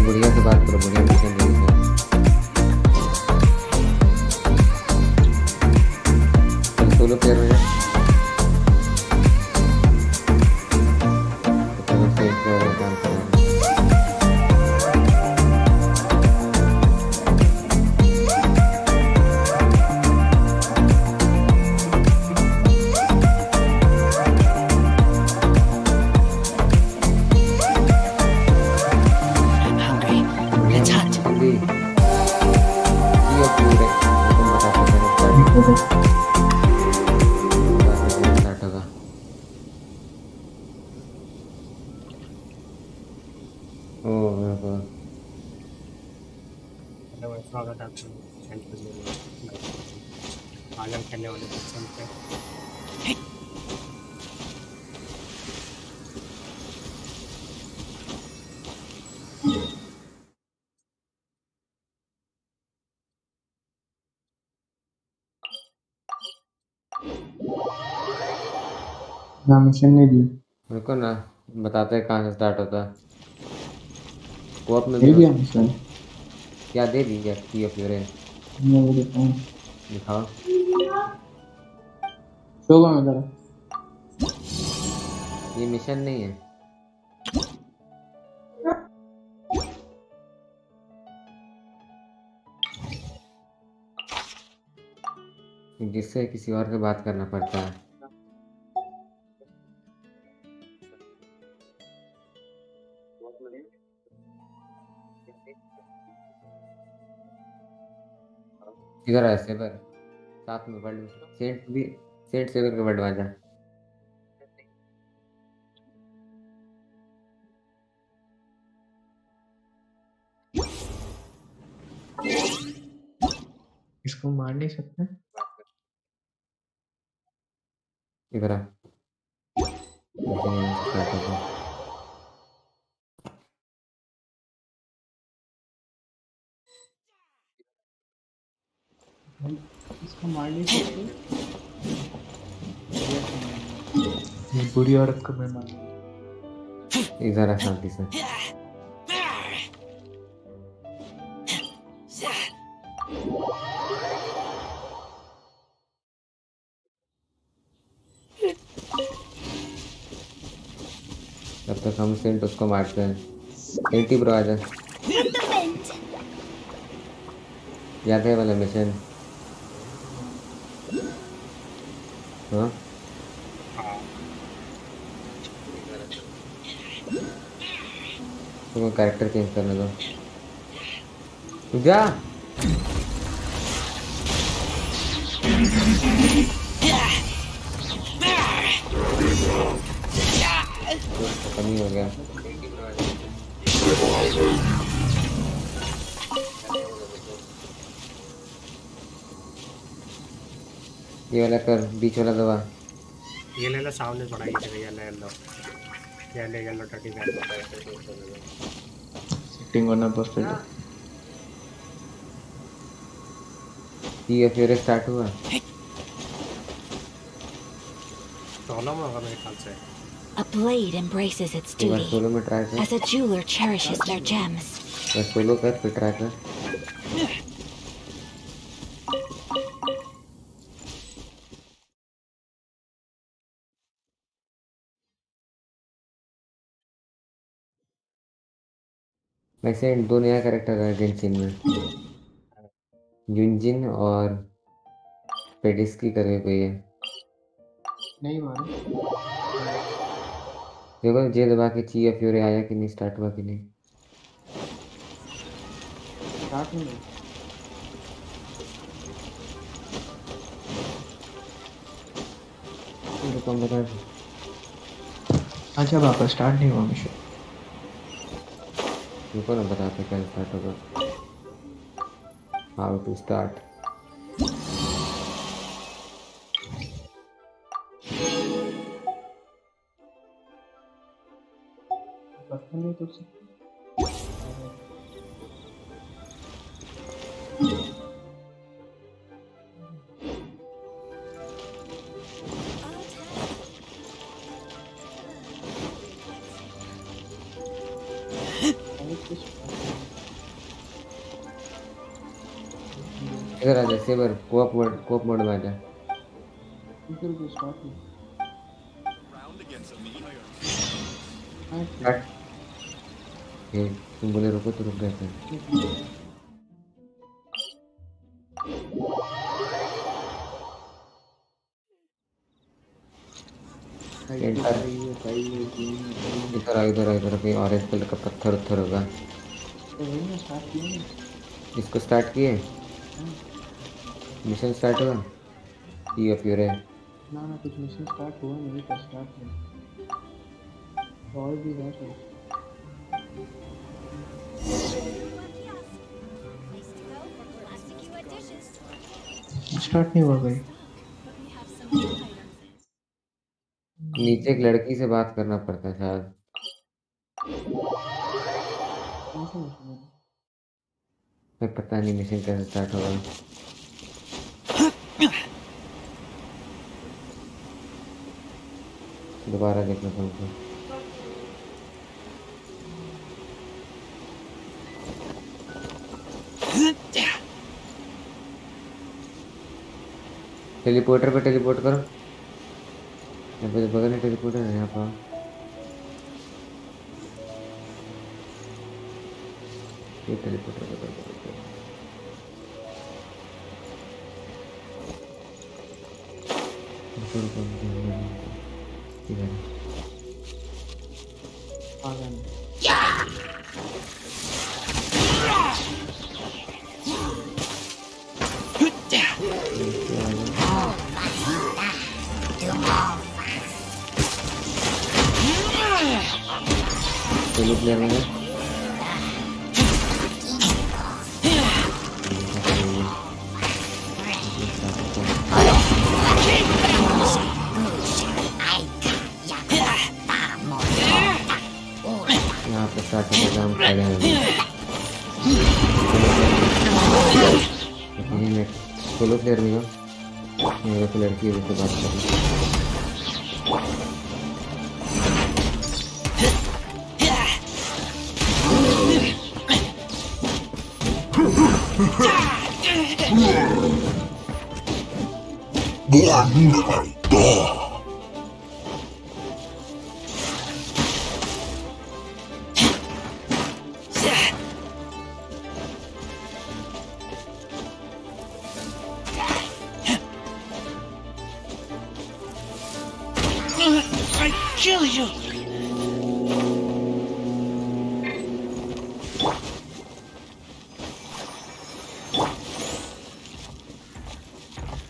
बुढ़िया से बात करो, बुढ़िया मिशन दे देते हैं। चल सोलो प्लेयर हो जाए तो चलो सेफ प्लेयर काम करेंगे। बुढ़िया जल्दी की और पूरे तुम बताते थे स्टार्ट होगा। ओह मेरे को स्वागत है आपका सेंट पे आज हम खेलने वाले सेंट पे। ना मिशन नहीं दिया, मेरे को ना बताते हैं कहाँ से स्टार्ट होता है। कोऑप में भी दे हो दिया मिशन। क्या? दे दिया की ऑफ यूरेन मैं वो देता हूँ, दिखाओ। शोभा में जरा। ये मिशन नहीं है। जिससे किसी और से बात करना पड़ता है। इधर है सेवर साथ में वर्ल्ड सेंट भी, सेंट सेवर के वर्ल्ड में जा। इसको मार नहीं सकते। इधर आ मिशन यहाँ से स्टार्ट होगा। इसको मार नहीं सकते। ये बुरी औरत को मैं मार। इधर आ शांति से। तब तक हम सेंट उसको मारते हैं। सेंटी ब्रो आजा, याद है वाला मिशन? हाँ तुमको कैरेक्टर चेंज करने दो। तू जा कमी हो गया। ये वाला कर, बीच वाला दबा। ये ले लो, सामने पड़ा ये जगह yellow yellow yellow yellow 35 setting होना परफेक्ट। ये फिर स्टार्ट हुआ। सोलो में होगा मेरे ख्याल से। A blade embraces its एक बार duty, सोलो में ट्राई कर, as a jeweler cherishes their gems. बस सोलो कर फिर ट्राई कर। वैसे दो नया कैरेक्टर है गेंशिन में, युनजिन और पेडिस्की करके कोई है। नहीं मारा। देखो जे दबा के ची ऑफ यूरे आया कि नहीं, स्टार्ट हुआ कि नहीं। स्टार्ट नहीं। कम बता। अच्छा वापस स्टार्ट नहीं हुआ मिशन। रुको ना बताते क्या स्टार्ट होगा। How to start. पता नहीं तो इधर आ जा सेवर, कोऑप मोड में आ जा। स्टार्ट नहीं। स्टार्ट। ये तुम बोले रुको तो रुक गए थे। इधर कहीं ऑरेंज कलर का पत्थर उत्थर होगा। तो वही ना स्टार्ट किया ना। इसको स्टार्ट किए, मिशन स्टार्ट हुआ। ये प्योर है। ना कुछ मिशन स्टार्ट हुआ नहीं था, स्टार्ट नहीं। और भी है तो स्टार्ट नहीं हुआ भाई। नीचे एक लड़की से बात करना पड़ता है शायद। कौन सा मिशन है? मैं पता नहीं मिशन कैसे स्टार्ट होगा। दोबारा देखना तुमको। टेलीपोर्टर पे टेलीपोर्ट करो। यहाँ पे बगल में टेलीपोर्टर है यहाँ पर। ये टेलीपोर्टर बगल में। ठीक है। आ गया। चलो प्लेयर में यहाँ पे स्टार्ट होगा हम खाएंगे में सोलो प्लेयर में हो। मेरे को लड़की है जिससे बात करें। I kill you!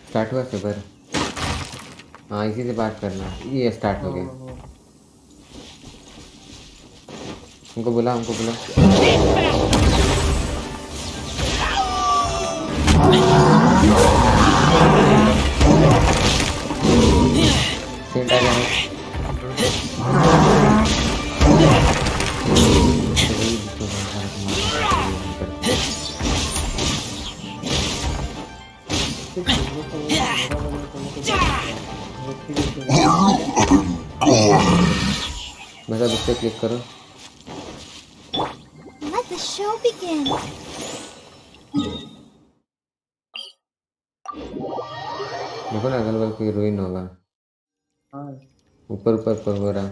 स्टार्ट हुआ सबर। हाँ इसी से बात करना। ये स्टार्ट हो गया। हमको बुला। सेंट आ गया है। बस अब इस पे क्लिक करो। Let the show begin. देखो ना अगल बगल कोई रूइन होगा। हाँ ऊपर हो रहा।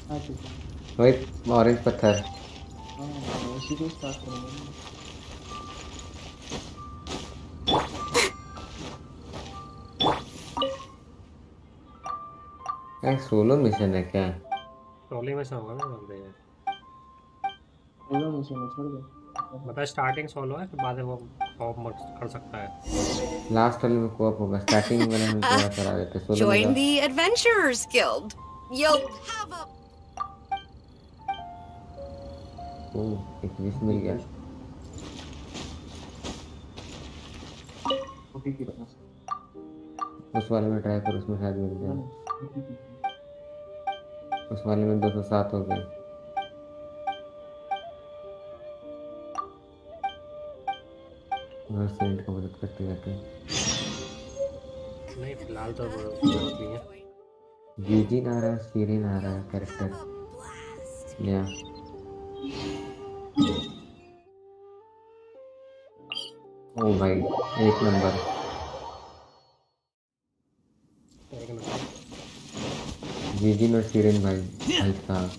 हाँ ठीक है। वही ऑरेंज पत्थर। हाँ उसी को स्टार्ट करेंगे। सोलो मिशन है क्या? ट्रॉली में से होगा ना बंदे ये। पूरा मिशन छोड़ दे। मतलब स्टार्टिंग सोलो है, फिर बाद में वो कॉप मत कर सकता है। लास्ट वाले में कोऑप होगा। स्टार्टिंग वाले में पूरा करा देते सोलो में। Join the Adventurers Guild. You'll have a ओह एक विश मिल गया। ओके कितना? उस वाले में ट्राई करो, उसमें शायद मिल जाए। उस वाले में 207 हो गए। हर सेंट को मदद करते रहते हैं। नहीं फिलहाल तो जरूरत नहीं है। यूजिन आ रहा है, सीरिन आ रहा है कैरेक्टर। या ओ भाई एक नंबर। एक नंबर। जीजी और सीरेन भाई भाई साहब।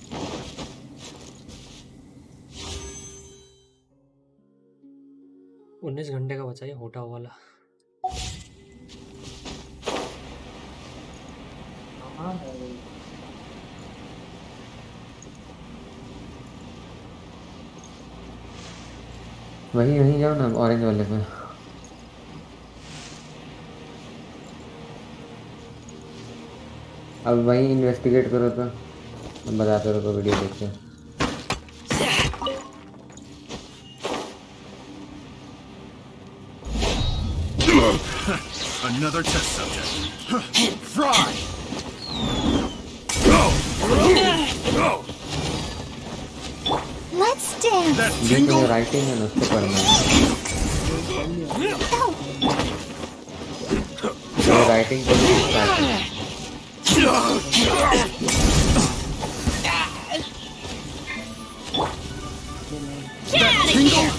19 घंटे का बचा ये होटा वाला। हाँ है वो। वहीं वहीं जाओ ना ऑरेंज वाले पे। अब वहीं इन्वेस्टिगेट करो तो अब बताते रहो तो वीडियो देख के। Another test subject. Fry! Go! Go! Let's dance. That जो tingle! राइटिंग है ना उसको पढ़ना है। जो राइटिंग को स्टार्ट है। That tingle!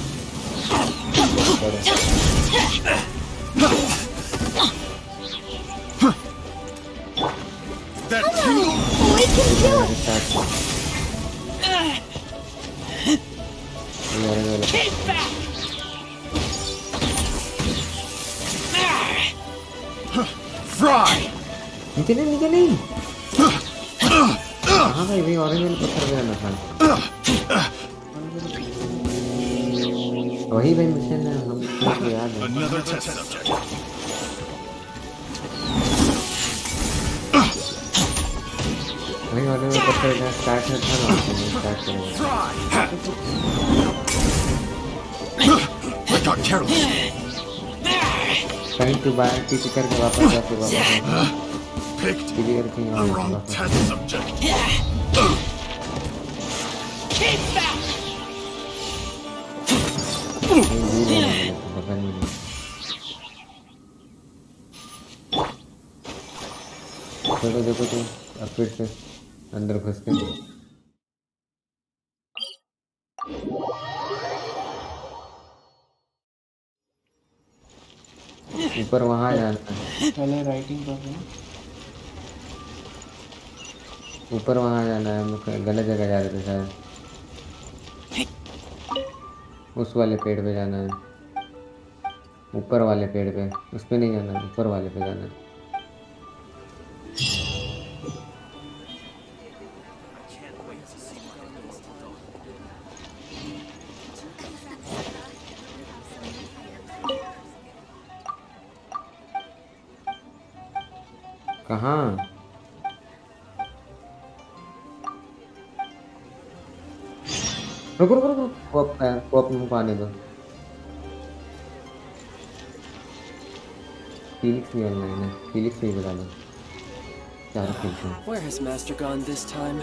That tingle! We can do it. Start Keep back! Fry! नीचे नहीं नीचे नहीं। हाँ भाई भाई ऑरेंज वाले पत्थर पे जाना था। वही भाई मिशन है हम मुझे याद है। Another test subject. वही ऑरेंज वाले पत्थर का स्टार्ट है था ना स्टार्ट करेंगे। I got careless. कहीं तो बाहर टीपी करके वापस जाके वापस Picked टीपी करके the wrong वापस। test subject. Keep back! कहीं दूर है मतलब बगल में नहीं। देखो देखो तो अब फिर से अंदर घुस के ऊपर वहां जाना है। पहले राइटिंग कर रहे हैं। ऊपर वहां जाना है। हम लोग गलत जगह जा रहे थे शायद। उस वाले पेड़ पे जाना है। ऊपर वाले पेड़ पे उस पे नहीं जाना है, ऊपर वाले पे जाना है। कहाँ? रुको रुको रुको को अपने को आने दो। फीलिक्स भी ऑनलाइन है। फीलिक्स से ही बता दो। चार फीलिक्स हैं। Where has Master gone this time?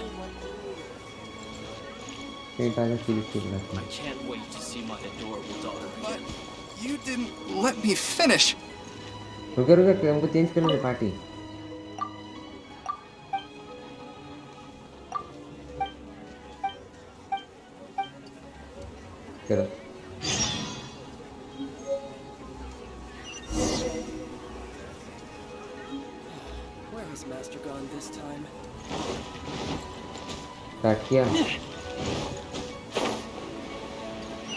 पेट आगे फीलिक्स से बता I can't wait to see my adorable daughter again. You didn't let me finish. रुको रुको हमको चेंज करने दे पार्टी। करो Where has Master gone this time? Start किया।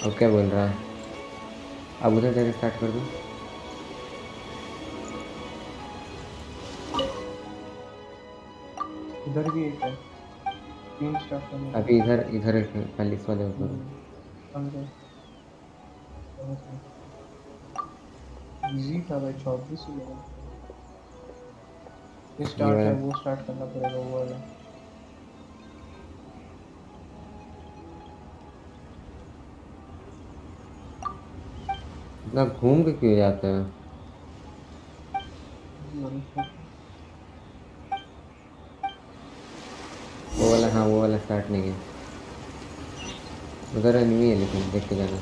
अब क्या बोल रहा है? अब उधर जाके स्टार्ट कर दो। इधर भी एक है। तीन स्टार्ट करने हैं। अभी इधर इधर एक पैलिस वाले ऊपर। समझे। इजी था भाई 24 ही है। ये स्टार्ट है वो स्टार्ट करना पड़ेगा वो वाला। इतना घूम के क्यों जाते हैं? वो वाला हाँ वो वाला स्टार्ट नहीं है। उधर एनिमी है लेकिन देख के जाना।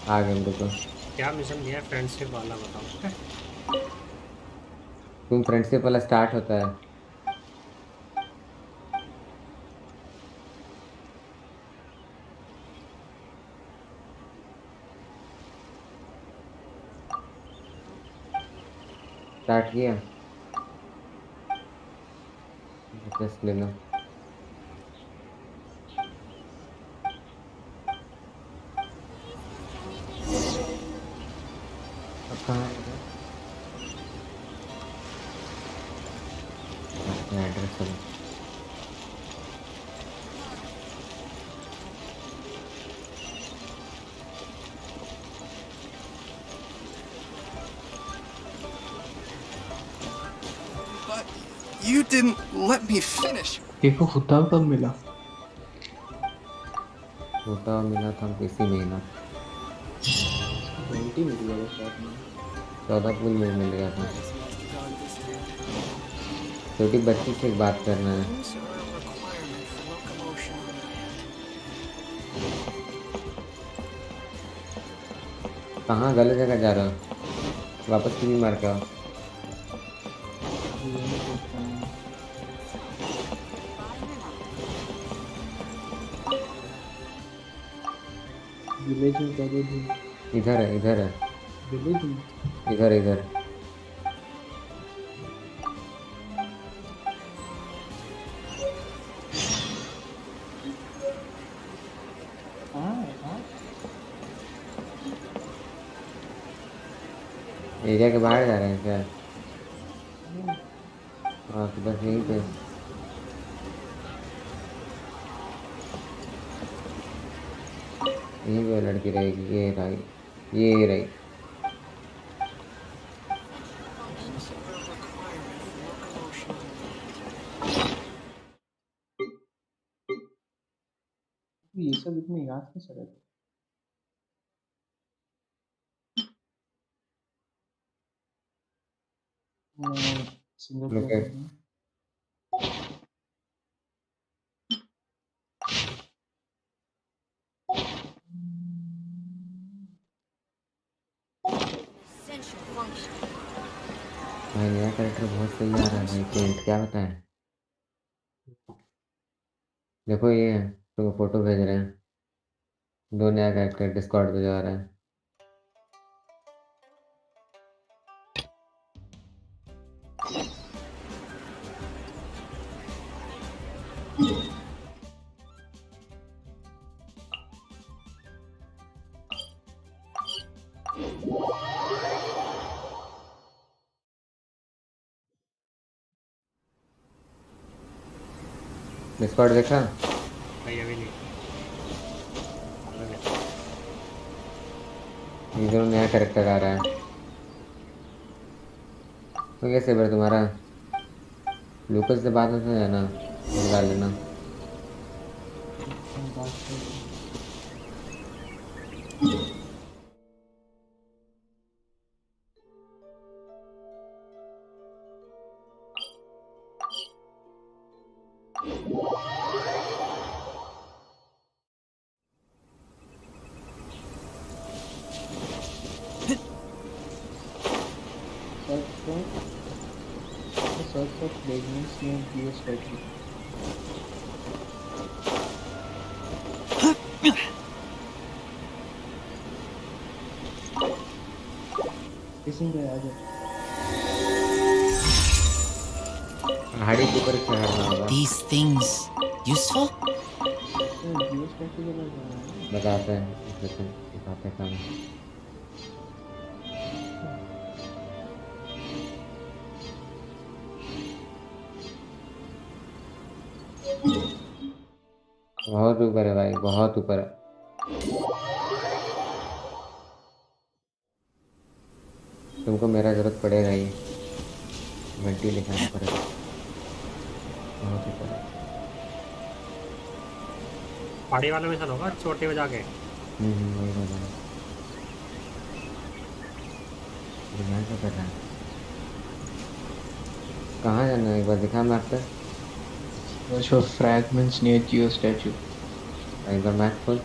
आ गए हम तो। क्या मिशन दिया है फ्रेंडशिप वाला बताओ। तुम फ्रेंडशिप वाला स्टार्ट होता है स्टार्ट किया, टेस्ट ले लो। अब कहाँ है इधर? एड्रेस चलो। But you didn't let me finish. देखो खुदा कब मिला? छोटा मिला था हमको इसी महीना, घंटी मिल गया शॉप में। 14 फूल में मिल गया था। Where is Master gone this time? छोटी बच्ची से बात करना है। Rules are a requirement for locomotion. कहाँ गलत जगह जा रहा हो? वापस क्यों नहीं मार के आओ? अभी यही देखता हूँ। विलेज में क्या दे दूँ? इधर है, इधर है, विलेज में इधर इधर। हाँ। एरिया के बाहर जा रहे हैं क्या? हाँ तो बस यहीं पे। यहीं पे लड़की रहेगी, ये रही, ये रही। Rules are a requirement for locomotion. ये सब इतने याद कैसे रहते? सिंगल लोग प्लेयर में Essential function. भाई नया कैरेक्टर बहुत सही आ रहा है भाई, पेंट क्या बताएं। देखो ये है, तो फोटो भेज रहे हैं, 2 नया कैरेक्टर डिस्कॉर्ड पे जा रहा है। डिस्कॉर्ड देखा? नहीं अभी नहीं। ये जो नया कैरेक्टर आ रहा है, तो कैसे बार तुम्हारा लूकस से बात होता है ना, बुला लेना। बात करते हैं। Search for fragments near geostatue. किसी ने आ जाए। पहाड़ी के ऊपर चढ़ना होगा। These things useful? geostatue के पास जाना है। बताते हैं, दिखाते हैं काम। बहुत ऊपर है भाई, बहुत ऊपर है। तुमको मेरा जरूरत पड़ेगा ही, घंटी लिखाना पड़ेगा। बहुत ऊपर है। पहाड़ी वाला मिशन होगा चोटी में जाके। वही बोला। दिमाग क्या कर रहा है? कहाँ जाना है एक बार दिखा मैप पे। Search for fragments near geostatue. एक बार मैप खोल।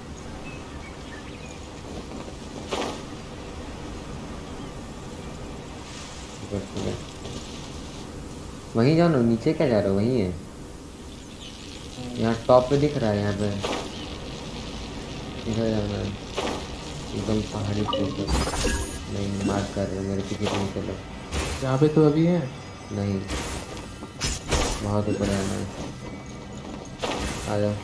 वहीं जाओ ना, नीचे क्या जा रहे हो? वहीं है, यहाँ टॉप पे दिख रहा है, यहाँ पे इधर जाना है, एकदम पहाड़ी के ऊपर। नहीं मार्क कर रहे हो, मेरे पीछे नहीं चलो। यहाँ पे तो अभी है। नहीं, बहुत ऊपर है ना। आ जाओ।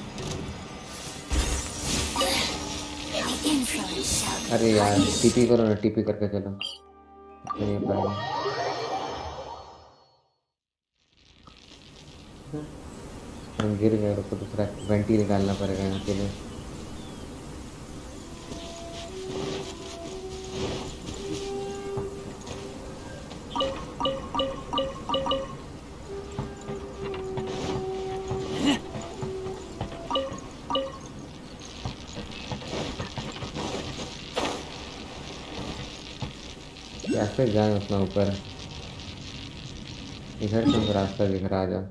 Influence shall अरे यार टीपी करो ना, टीपी करके चलो। नहीं हो पाएगा। हम गिर गए, रुको दूसरा वेंटी निकालना पड़ेगा यहाँ के लिए। कैसे जाए उतना ऊपर? इधर से हमको रास्ता दिख रहा, आ जाओ।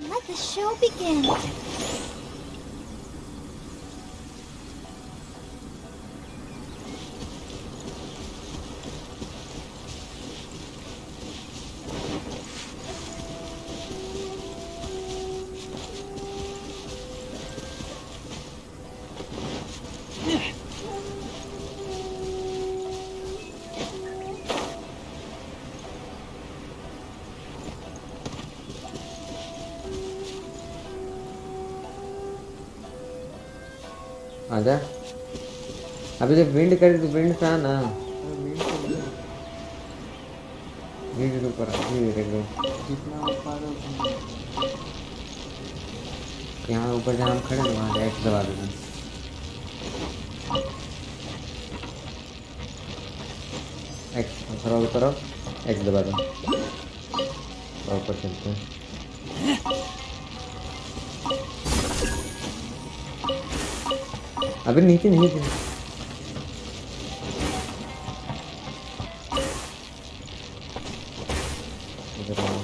let the show begin. आ जा। अभी जब विंड करे तो विंड से आना। धीरे धीरे ऊपर आ, धीरे धीरे एकदम। जितना हो पा रहा उतना। यहाँ ऊपर जहाँ हम खड़े हैं वहाँ एक्स दबा देना। एक्स थोड़ा ऊपर आओ, एक्स दबा दो और ऊपर चलते हैं। अभी नीचे नहीं थे। इधर आओ।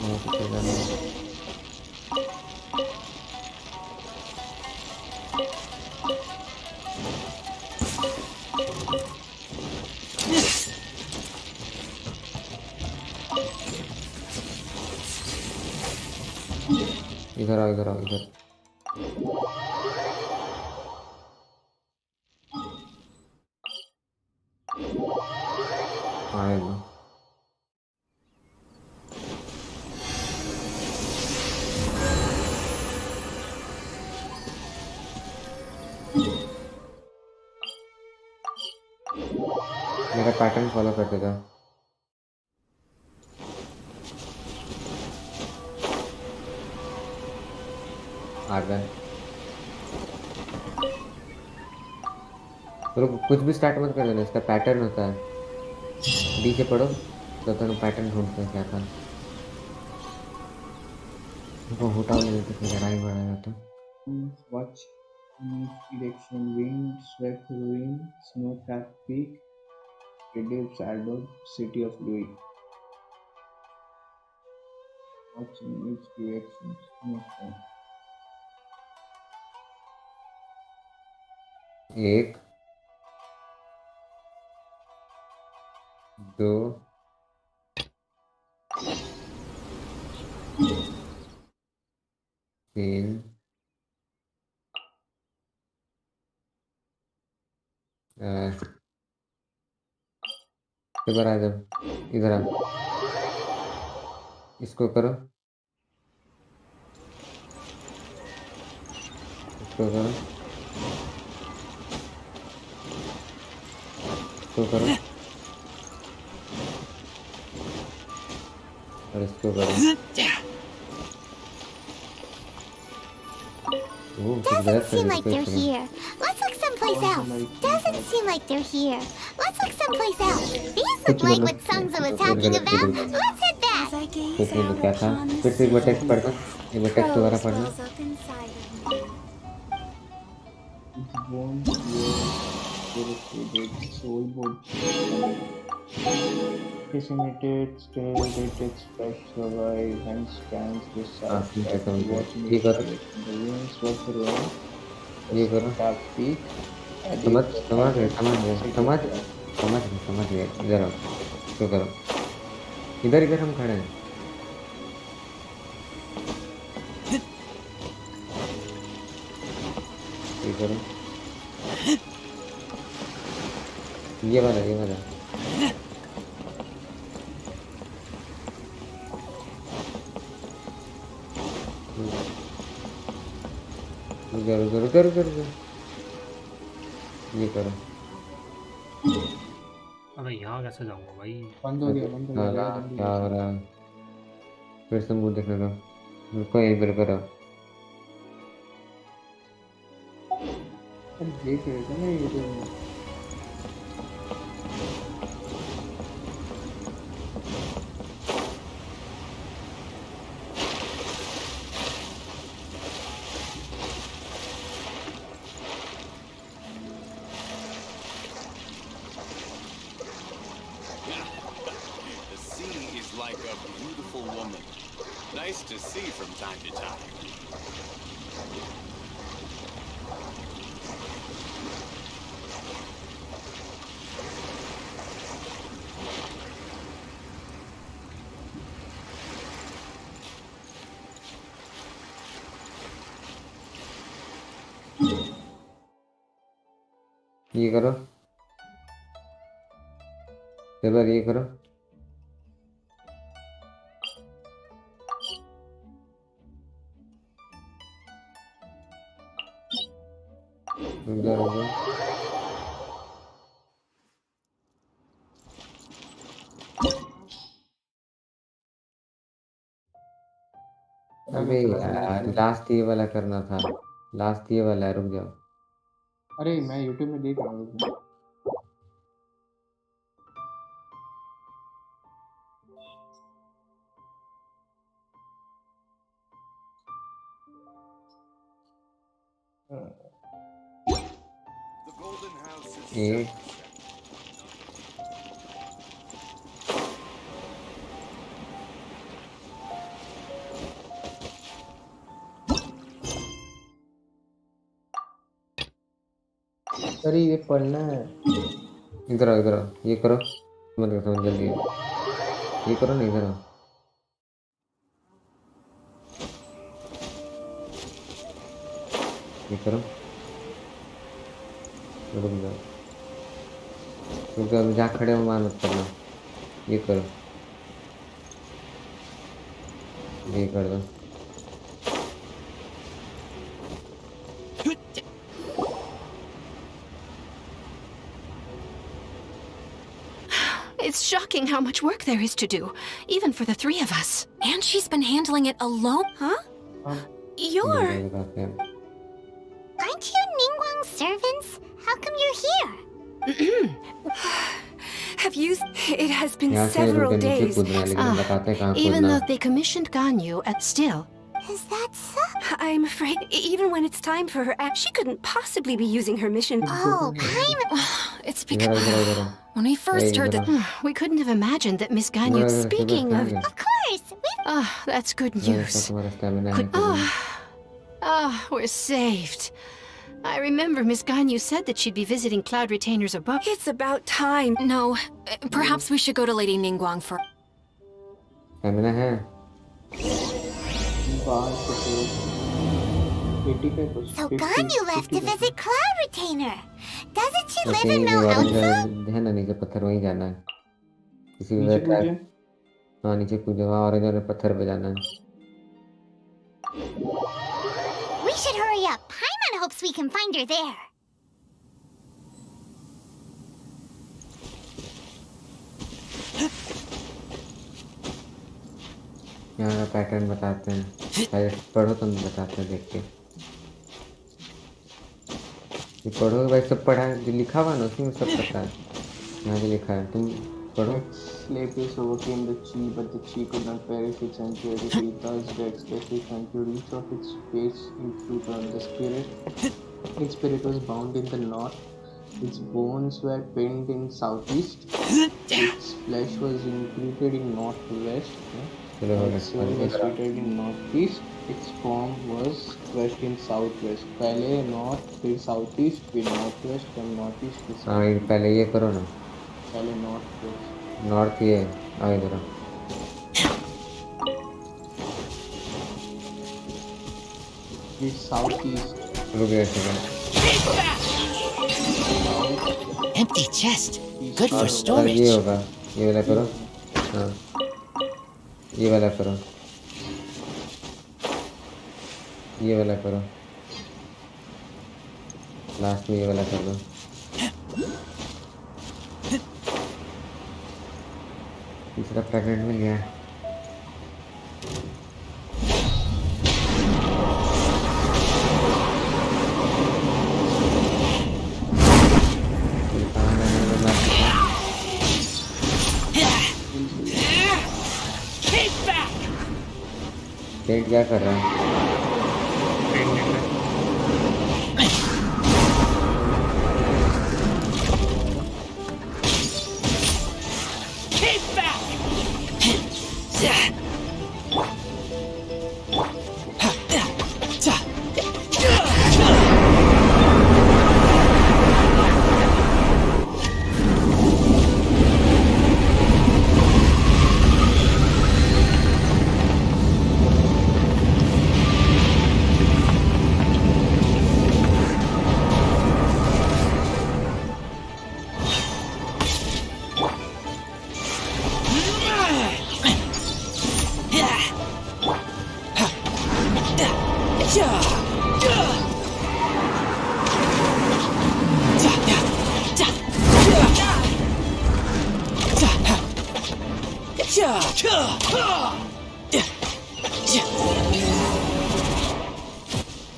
यहाँ से चल जाना है। इधर आओ, इधर आओ, इधर। आएगा। मेरा पैटर्न फॉलो करते जाओ। आ गए। रुको, कुछ भी स्टार्ट मत कर देना, इसका पैटर्न होता है। डी से पढ़ो तब तक हम पैटर्न ढूंढते हैं क्या था। उनको हटाओ, नहीं तो फिर लड़ाई बढ़ाएगा तो। Watch in each direction. Wind swept ruin, snow-capped peak, reduced shadowed city of Louis. Watch in each direction. Snow-capped. एक, दो, तीन, इधर आ जाओ, इधर आ। इसको करो, इसको करो, इसको करो और इसको करो। वो कुछ Doesn't गलत कर seem दिया like इसको, they're इसको। here. Let's look someplace else. Doesn't seem like they're here. Let's look someplace else. These look कुछ like बोलो, what songs I was कुछ talking गलत about. बोलो। Let's hit As that. I gaze कुछ नहीं, out क्या था? upon फिर the से एक बार sea, टेक्स्ट पढ़ना, एक बार टेक्स्ट दोबारा rose पढ़ना। wells up inside of me. Its bones were corroded, soul both. Fish imitates tail, it its flesh survive, hence stands this हाँ side ठीक है step समझ to गया, watch ये meat करो, collection. The wings swept the ruin, the ये करो, sharp peak, समझ adepts समझ गए, added समझ गए, secret समझ trap. समझ गए, समझ गए, इधर आओ, तो करो, इधर इधर हम खड़े हैं, ये करो, ये वाला, रुको, ये करो, अबे यहाँ कैसे जाऊँगा भाई? बंद हो गया साला भैया जल्दी क्या हो जल्दी. रहा है, फिर से मुंह देखने दो, रुको यहीं पर करो, अरे देख रहे थे ना ये तो. The sea is like a beautiful woman. Nice to see from time to time. ये करो, एक बार ये करो, रुको, अबे यार लास्ट ये वाला करना था, लास्ट ये वाला है, रुक जाओ, अरे मैं यूट्यूब में देख रहा हूँ. The golden house is ये अरे ये पढ़ना है. इधर आओ, ये करो, समझ जल्दी, ये करो ना, इधर आओ, ये करो, रुक जाओ, अभी जहाँ खड़े हो मान मत करना, ये करो, ये कर दो, It's shocking how much work there is to do, even for the three of us. And she's been handling it alone? Huh? हाँ. You're... Aren't you Ningguang's servants? How come you're here? Have you... It has been यहाँ से रुक several नीचे days. कूदना है, लेकिन बताते हैं कहाँ Even कूदना though they commissioned Ganyu, still. Is that so? I'm afraid even when it's time for her act, she couldn't possibly be using her mission. Oh, I'm... It's इधर because इधर when I first heard that... We couldn't have imagined that Miss Ganyu... Speaking of... Of course, we've... Ah, that's good news. तुम्हारा stamina है We're saved. I remember Miss Ganyu said that she'd be visiting cloud retainers above. It's about time. No, perhaps we should go to Lady Ningguang for... stamina है, बाल से 85%. So Ganyu left to 50%. visit Cloud Retainer. Doesn't she live बस in यहीं Mount पे Elsa? है ना नीचे पत्थर, वहीं जाना है, किसी भी नीचे ट्रैक, कूदे. हाँ नीचे कूदो, वहाँ और इधर पत्थर पे जाना है, We should hurry up. Paimon hopes we can find her there. यहाँ का पैटर्न बताते हैं, पहले पढ़ो तुम, बताते हैं देख के, ये पढ़ो भाई, सब पढ़ा है, जो लिखा हुआ ना उसमें सब पता है, यहाँ भी लिखा है, तुम पढ़ो, Lapis overcame the Chi, but the Chi could not perish its impurity. Thus, Rex Lapis until each of its face into turn. The spirit, its spirit was bound in the knot Its bones were pinned in southeast. Its flesh was included in northwest. चलो हो गया Its soul हल्के was करा seated in northeast. Its form was crushed in southwest. पहले north, फिर southeast, फिर northwest, फिर northeast, फिर हाँ ये southeast. पहले ये करो ना पहले northwest. नॉर्थ ये आगे करो It's southeast. रुक गया second Empty chest. Good for ये storage. होगा ये वाला करो हाँ ये वाला करो ये वाला करो लास्ट में ये वाला कर दो तीसरा प्रेग्नेंट मिल गया पेंट क्या कर रहा है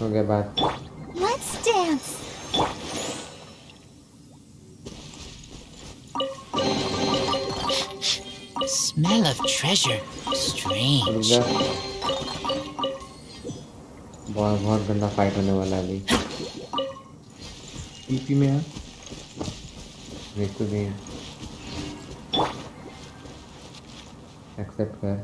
हो गया बात Let's dance. Smell of treasure. रुक Strange. जा बहुत बहुत गंदा फाइट होने वाला है अभी टीपी में है. देख तो भी एक्सेप्ट कर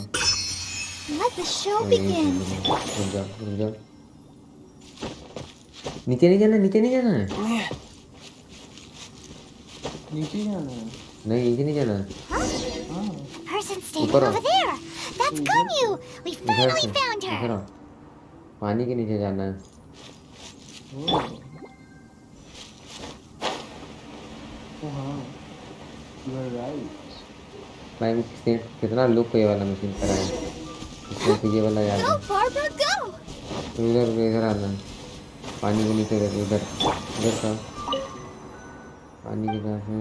Let the show begin. रुक जा नीचे नहीं जाना नीचे नहीं जाना नीचे जाना है. नहीं नीचे नहीं जाना हाँ. Person standing ऊपर आओ। over there. That's Ganyu. We इधर finally से found इधर her. आओ पानी के नीचे जाना है Oh. Oh हाँ. You are right. भाई कितना लुक ये वाला मशीन करा है इसमें तो ये वाला याद है Go, Barbara, go. इधर इधर आना पानी के नीचे इधर इधर इधर का पानी के पास है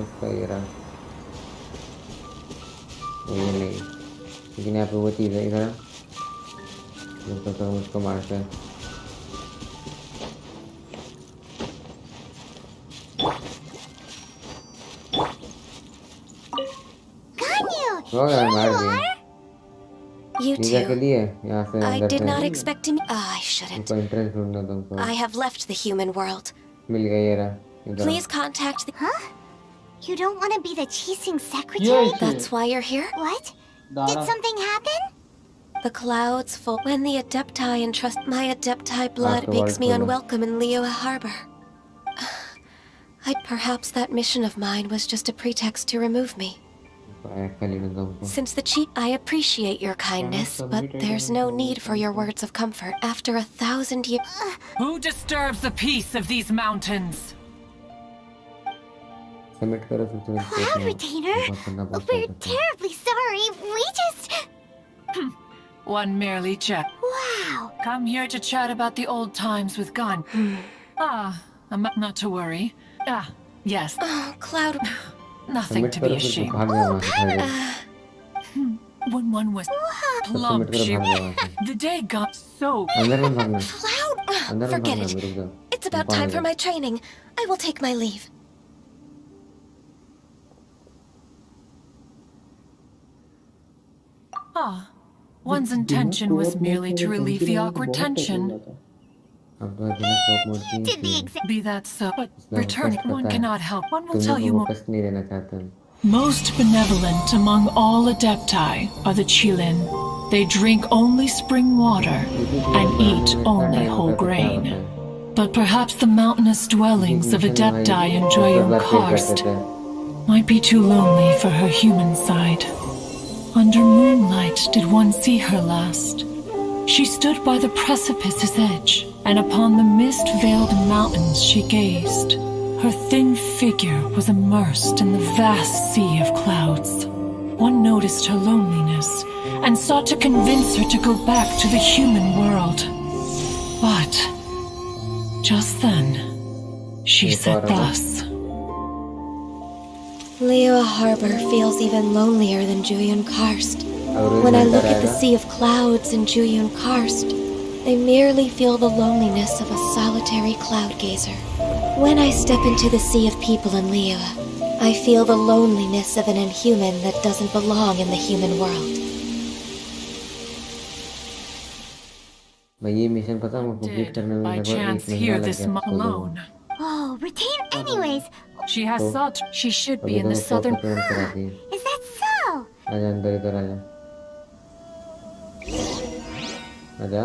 इसका ये रहा ये नहीं लेकिन यहाँ पे वो चीज़ है इधर उसको मारते हैं Ganyu. हो गया Here मार you दिया are. You नीचे के too. लिए यहाँ से I अंदर did से not expect to. I shouldn't. उसको एंट्रेंस ढूंढना तुमको I have left the human world. मिल गया ये रहा इधर Please contact the. Huh? You don't want to be the Chising secretary? Yes. That's why you're here? What? Dara. Did something happen? The clouds fall. When the Adepti entrust my Adepti blood After makes me Valhalla. unwelcome in Liyue Harbor. Perhaps that mission of mine was just a pretext to remove me. खाली ना तुमको Since the chief, I appreciate your kindness, but there's no need for your words of comfort. After 1,000 years, Who disturbs the peace of these mountains? Submit करो फिर तुरंत Cloud देखना। Retainer? बहुत करना पड़ता We're है। terribly sorry. We just... One merely check. Wow. Come here to chat about the old times with Gon. Not to worry. Yes. oh, Cloud. Nothing submit to be करो फिर तुम ashamed. भाग जाओ वहाँ से थोड़ी देर। When one was सब plump, submit करो she भाग जाओ वहाँ से। the day got so. अंदर मत भागना Cloud. अंदर मत Forget भागना it. रुक जाओ It's about तुम time पागल for हो। my training. I will take my leave. Ah, one's intention was merely to relieve the awkward tension. अब तो बिना स्कोप मोड You की did the exact. Be that so, but इसमें returning, focus one पता है cannot help. One will तुम tell लोग you को more. फोकस नहीं देना चाहते हैं Most benevolent among all Adepti are the Chilin. They drink only spring water and eat only whole grain. But perhaps the mountainous dwellings of Adepti in Joyun Karst might be too lonely for her human side. Under moonlight did one see her last. She stood by the precipice's edge, and upon the mist-veiled mountains she gazed. Her thin figure was immersed in the vast sea of clouds. One noticed her loneliness and sought to convince her to go back to the human world. But just then, she said thus. Liyue Harbor feels even lonelier than Joyun Karst. When I look at the sea of clouds in Joyun Karst, I merely feel the loneliness of a solitary cloud gazer. When I step into the sea of people in Liyue, I feel the loneliness of an inhuman that doesn't belong in the human world. मैं ये mission पता हूँ complete करने में By लगभग chance 1 महीना hear लग this गया इसको लोगों alone. Oh, retain. Anyways, She has तो thought she should be अभी in तो the मैं southern. फोकस तुरंत करा दी is that so? आजा अंदर इधर आजा आजा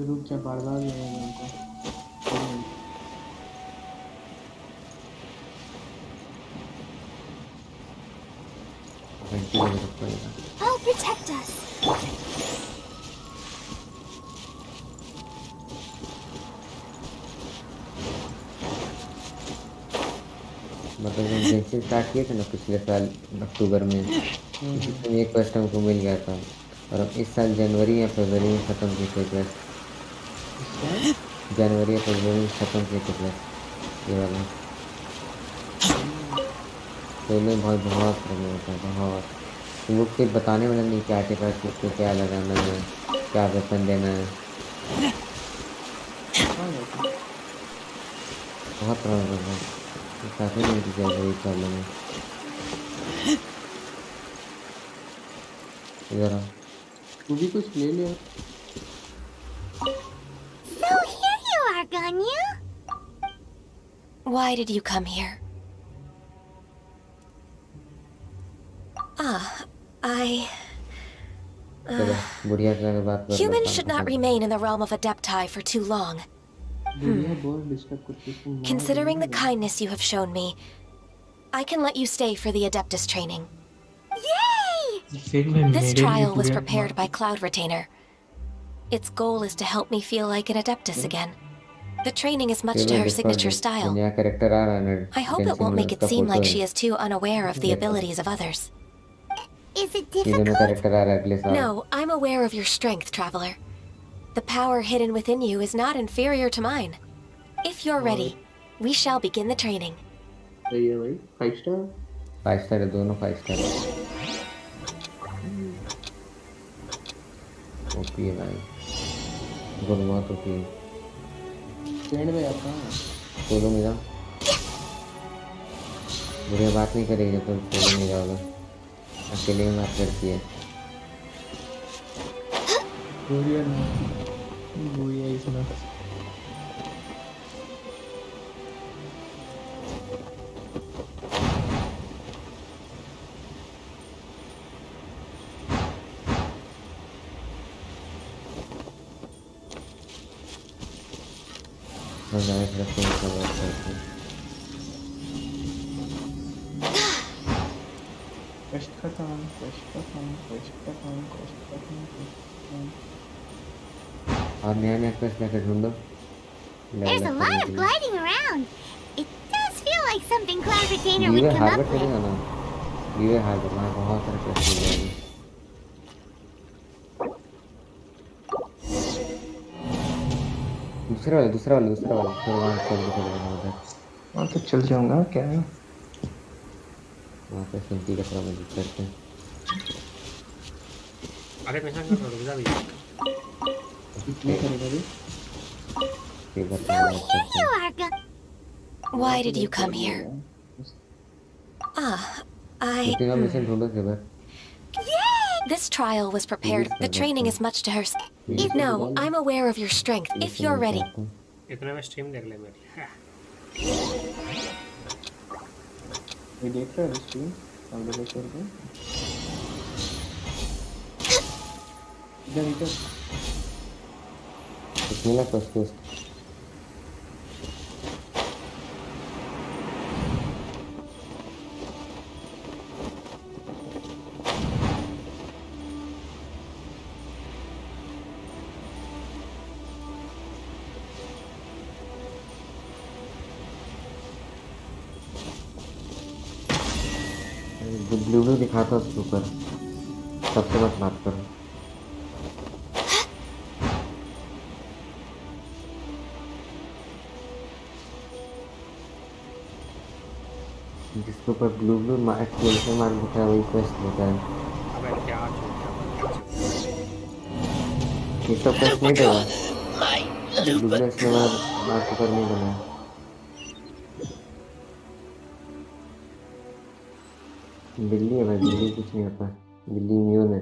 रुक जा बर्बाद हो जाएगा उनको घंटी लग रखा है Oh, protect us. मतलब जब जेंसिन स्टार्ट किए थे ना पिछले साल अक्टूबर में इसमें एक क्वेस्ट हमको मिल गया था और अब इस साल जनवरी या फरवरी में ख़त्म किए थे क्वेस्ट जनवरी या फरवरी में ख़त्म किए थे क्वेस्ट ये वाला तो में बहुत बहुत प्रॉब्लम होता है बहुत तो वो फिर बताने वाला नहीं क्या आर्टिफैक्ट किसको क्या लगाना है क्या वेपन देना है बहुत प्रॉब्लम है काफ़ी नहीं की वही प्रॉब्लम है इधर आओ तू भी कुछ ले ले So here you are, Ganyu. Why did you come here? चलो बुढ़िया से बात कर Humans should not remain in the realm of Adepti for too long. बुढ़िया बहुत डिस्टर्ब करती है तुम Considering the kindness you have shown me, I can let you stay for the Adeptus training. Yay! This trial was prepared by Cloud Retainer. Its goal is to help me feel like an Adeptus again. The training is much to her signature style. नया character आ रहा है ना I hope it won't make it seem like she is too unaware of the abilities of others. Is it ये दोनों difficult? Character आ रहा है अगले साल No, I'm aware of your strength, Traveler. The power hidden within you is not inferior to mine. If you're ready, we shall begin the training. सही है भाई 5 star 5 star है दोनों 5 स्टार ओपी है भाई गुड बहुत ओपी है trend में जाता हूँ सोलो में जाओ बुढ़िया बात नहीं करेगी जब तुम सोलो में जाओगे अकेले में बात करती है बुढ़िया इसमें कष्ट और नया नया क्वेस्ट लेकर ढूंढो There's a lot of gliding around. It does feel like something Cloud Retainer would lever come harbour up with. चलेगा ना लीवर हार्बर वहाँ बहुत सारे क्वेस्ट मिल जाएंगे दूसरा वाला फिर वहाँ चल के चलेगा उधर हाँ तो चल जाऊंगा क्या है वहाँ पे सिंपली का थोड़ा मदद करते हैं अरे मिशन कर रुक जा भैया कितने करेगा भी फिर So here you are, Why did you come here? I... mission ढूंढो फिर This trial was prepared. The training is much to her. No, I'm aware of your strength. If you're ready. इतने में स्ट्रीम देख ले मेरी ये देख रहा है स्क्रीन हम लोग छोड़ के इधर इधर मिला फर्स्ट टेस्ट ब्लू ब्लू दिखाता उसके ऊपर सबसे मत बात करो जिसके ऊपर ब्लू ब्लू मार्क से मार्क दिखा है वही क्वेस्ट होता है अबे क्या झूठा ये तो क्वेस्ट नहीं देगा ब्लू ब्लू इसमें मार्क ऊपर नहीं बना बिल्ली है भाई बिल्ली कुछ नहीं होता बिल्ली इम्यून है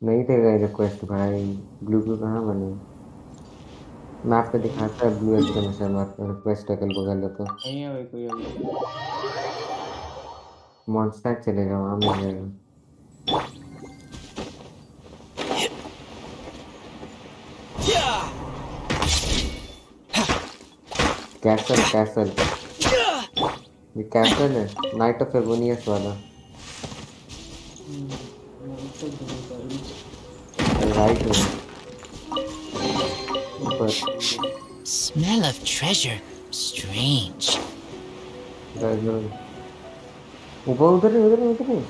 नहीं देगा ये क्वेस्ट भाई ब्लू ब्लू कहाँ बने मैप पे दिखाता है ब्लू एक्सक्लेमेशन मार्क रिक्वेस्ट अकल बगल तो नहीं है भाई कोई अभी मॉन्स्टर चलेगा वहां मिल जाएगा कैसल कैसल ये कैसल है नाइट ऑफ एगोनियस वाला राइट है ऊपर Smell of treasure. Strange. ऊपर उधर नहीं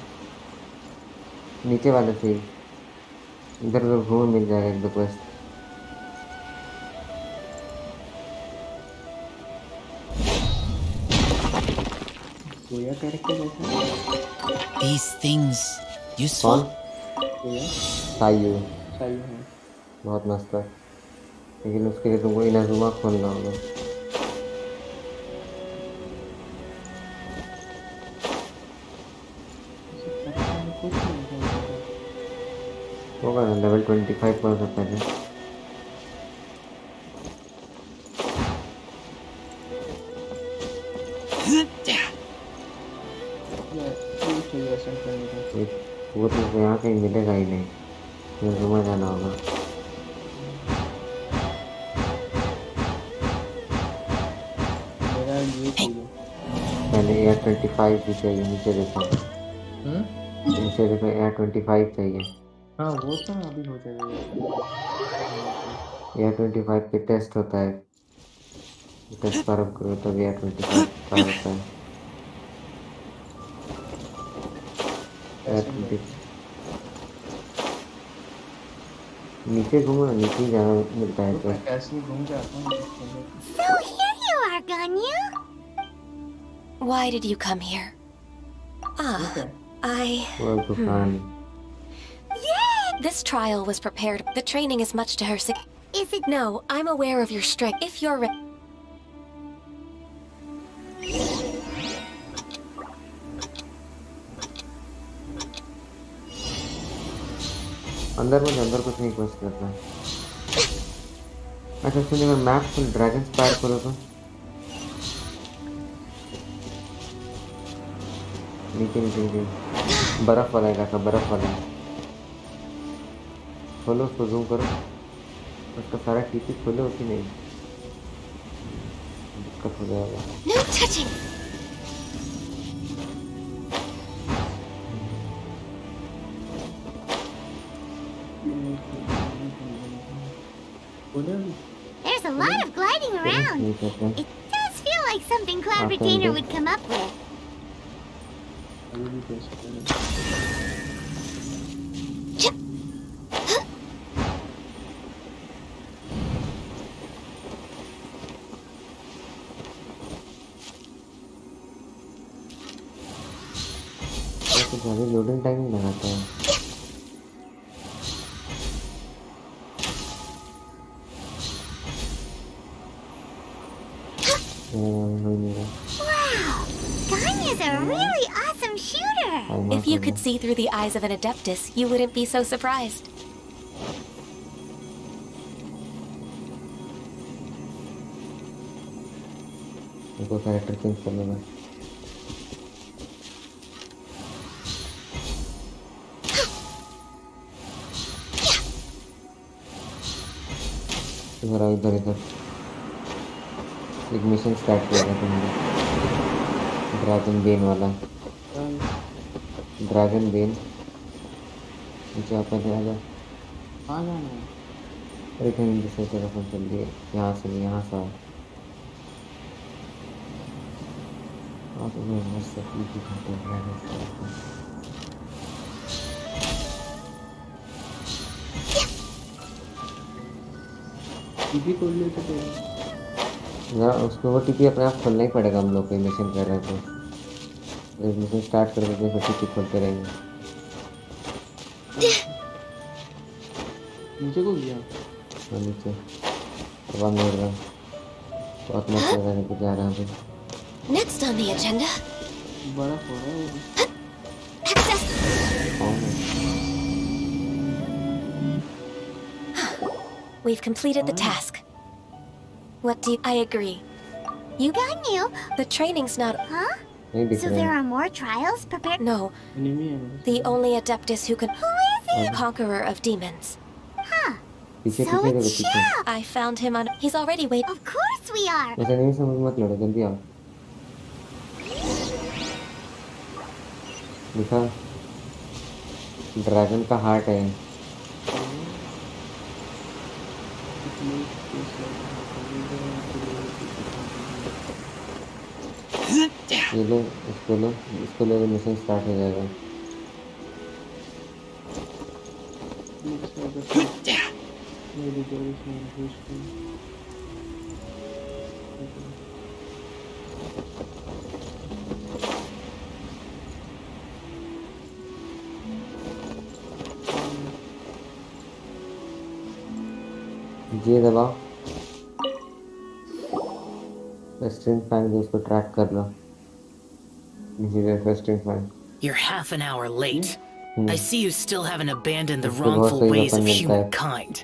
नीचे वाले से इधर उधर घूम मिल जाएगा एक दो क्वेस्ट कोया कैरेक्टर कैसा These things useful? कोया सायू सही है बहुत मस्त है लेकिन उसके लिए तुमको इनाजुमा खोलना होगा कुछ नहीं होगा ना लेवल 25 पर से पहले वो तो यहाँ कहीं मिलेगा ही नहीं इनाजुमा जाना होगा मेरा ये चाहिए पहले AR-25 भी चाहिए नीचे देखो नीचे देखो AR-25 चाहिए हाँ वो तो अभी हो जाएगा AR-25 पे टेस्ट होता है टेस्ट फार्म करो तब AR-25 पार होता है AR-25 नीचे घूमो नीचे ही जाना मिलता है तो कैसे घूम जाता हूँ So here you are, Ganyu. Why did you come here? वो दुकान This trial was prepared. The training is much to her. Is it? No, I'm aware of your strength. If you're ready. अंदर कुछ नहीं quest करता है अच्छा सुनिए मैं मैप फुल ड्रैगन स्पायर करो तो नीचे बर्फ वाला इलाका बर्फ वाला खोलो उसको जूम करो उसका सारा टीपी खोलो कि नहीं दिक्कत हो जाएगा No touching. There's a lot of gliding around. नहीं करते It does feel like something Cloud Retainer would come up with. अभी भी टेस्ट करें तो ज़्यादा लोडिंग टाइम ही लगाता है Wow, is a really awesome shooter. If you could see through the eyes of an Adeptus, you wouldn't be so surprised. इनको character change कर लेना इधर आओ इधर इधर एक मिशन स्टार्ट किया तुमने ड्रैगन बेन वाला ड्रैगन बेन नीचे आप पहले आ जाओ कहाँ जाना है? अरे कहीं दूसरे तरफ हम चल दिए यहाँ से नहीं यहाँ से आओ तो मैं मस्त अपनी दिखाते हैं टीपी खोल ले तो ना उसमें वो टीपी अपने आप खोलना ही पड़ेगा हम लोग को मिशन कर रहे थे तो मिशन स्टार्ट कर देते फिर टीपी खोलते रहेंगे नीचे को गया हाँ नीचे अब हम मिल रहा बहुत मस्त लगा है जा रहा है Next on the agenda. बड़ा हो रहा है वो Access. We've completed the task. What do I agree? You got new. The training's not. Huh? नहीं दिख So रहा there है are more trials prepared? No, enemy है मेरे the only Adeptus who can. Who is it? Conqueror of demons. Huh. पीछे So पीछे देखो it's पीछे Shao. I found him on. He's already waiting. Of course we are. ऐसा नहीं समझ मत लड़ो जल्दी आओ दिखा ड्रैगन का हार्ट है ये लो इसको लो मिशन स्टार्ट हो जाएगा मेरी जोड़ी से उसको ये दबाओ स्ट्रिंग फैन उसको ट्रैक कर लो string fan You're half an hour late. I see you still haven't abandoned the इसको बहुत wrongful सही ways weapon of मिलता है humankind.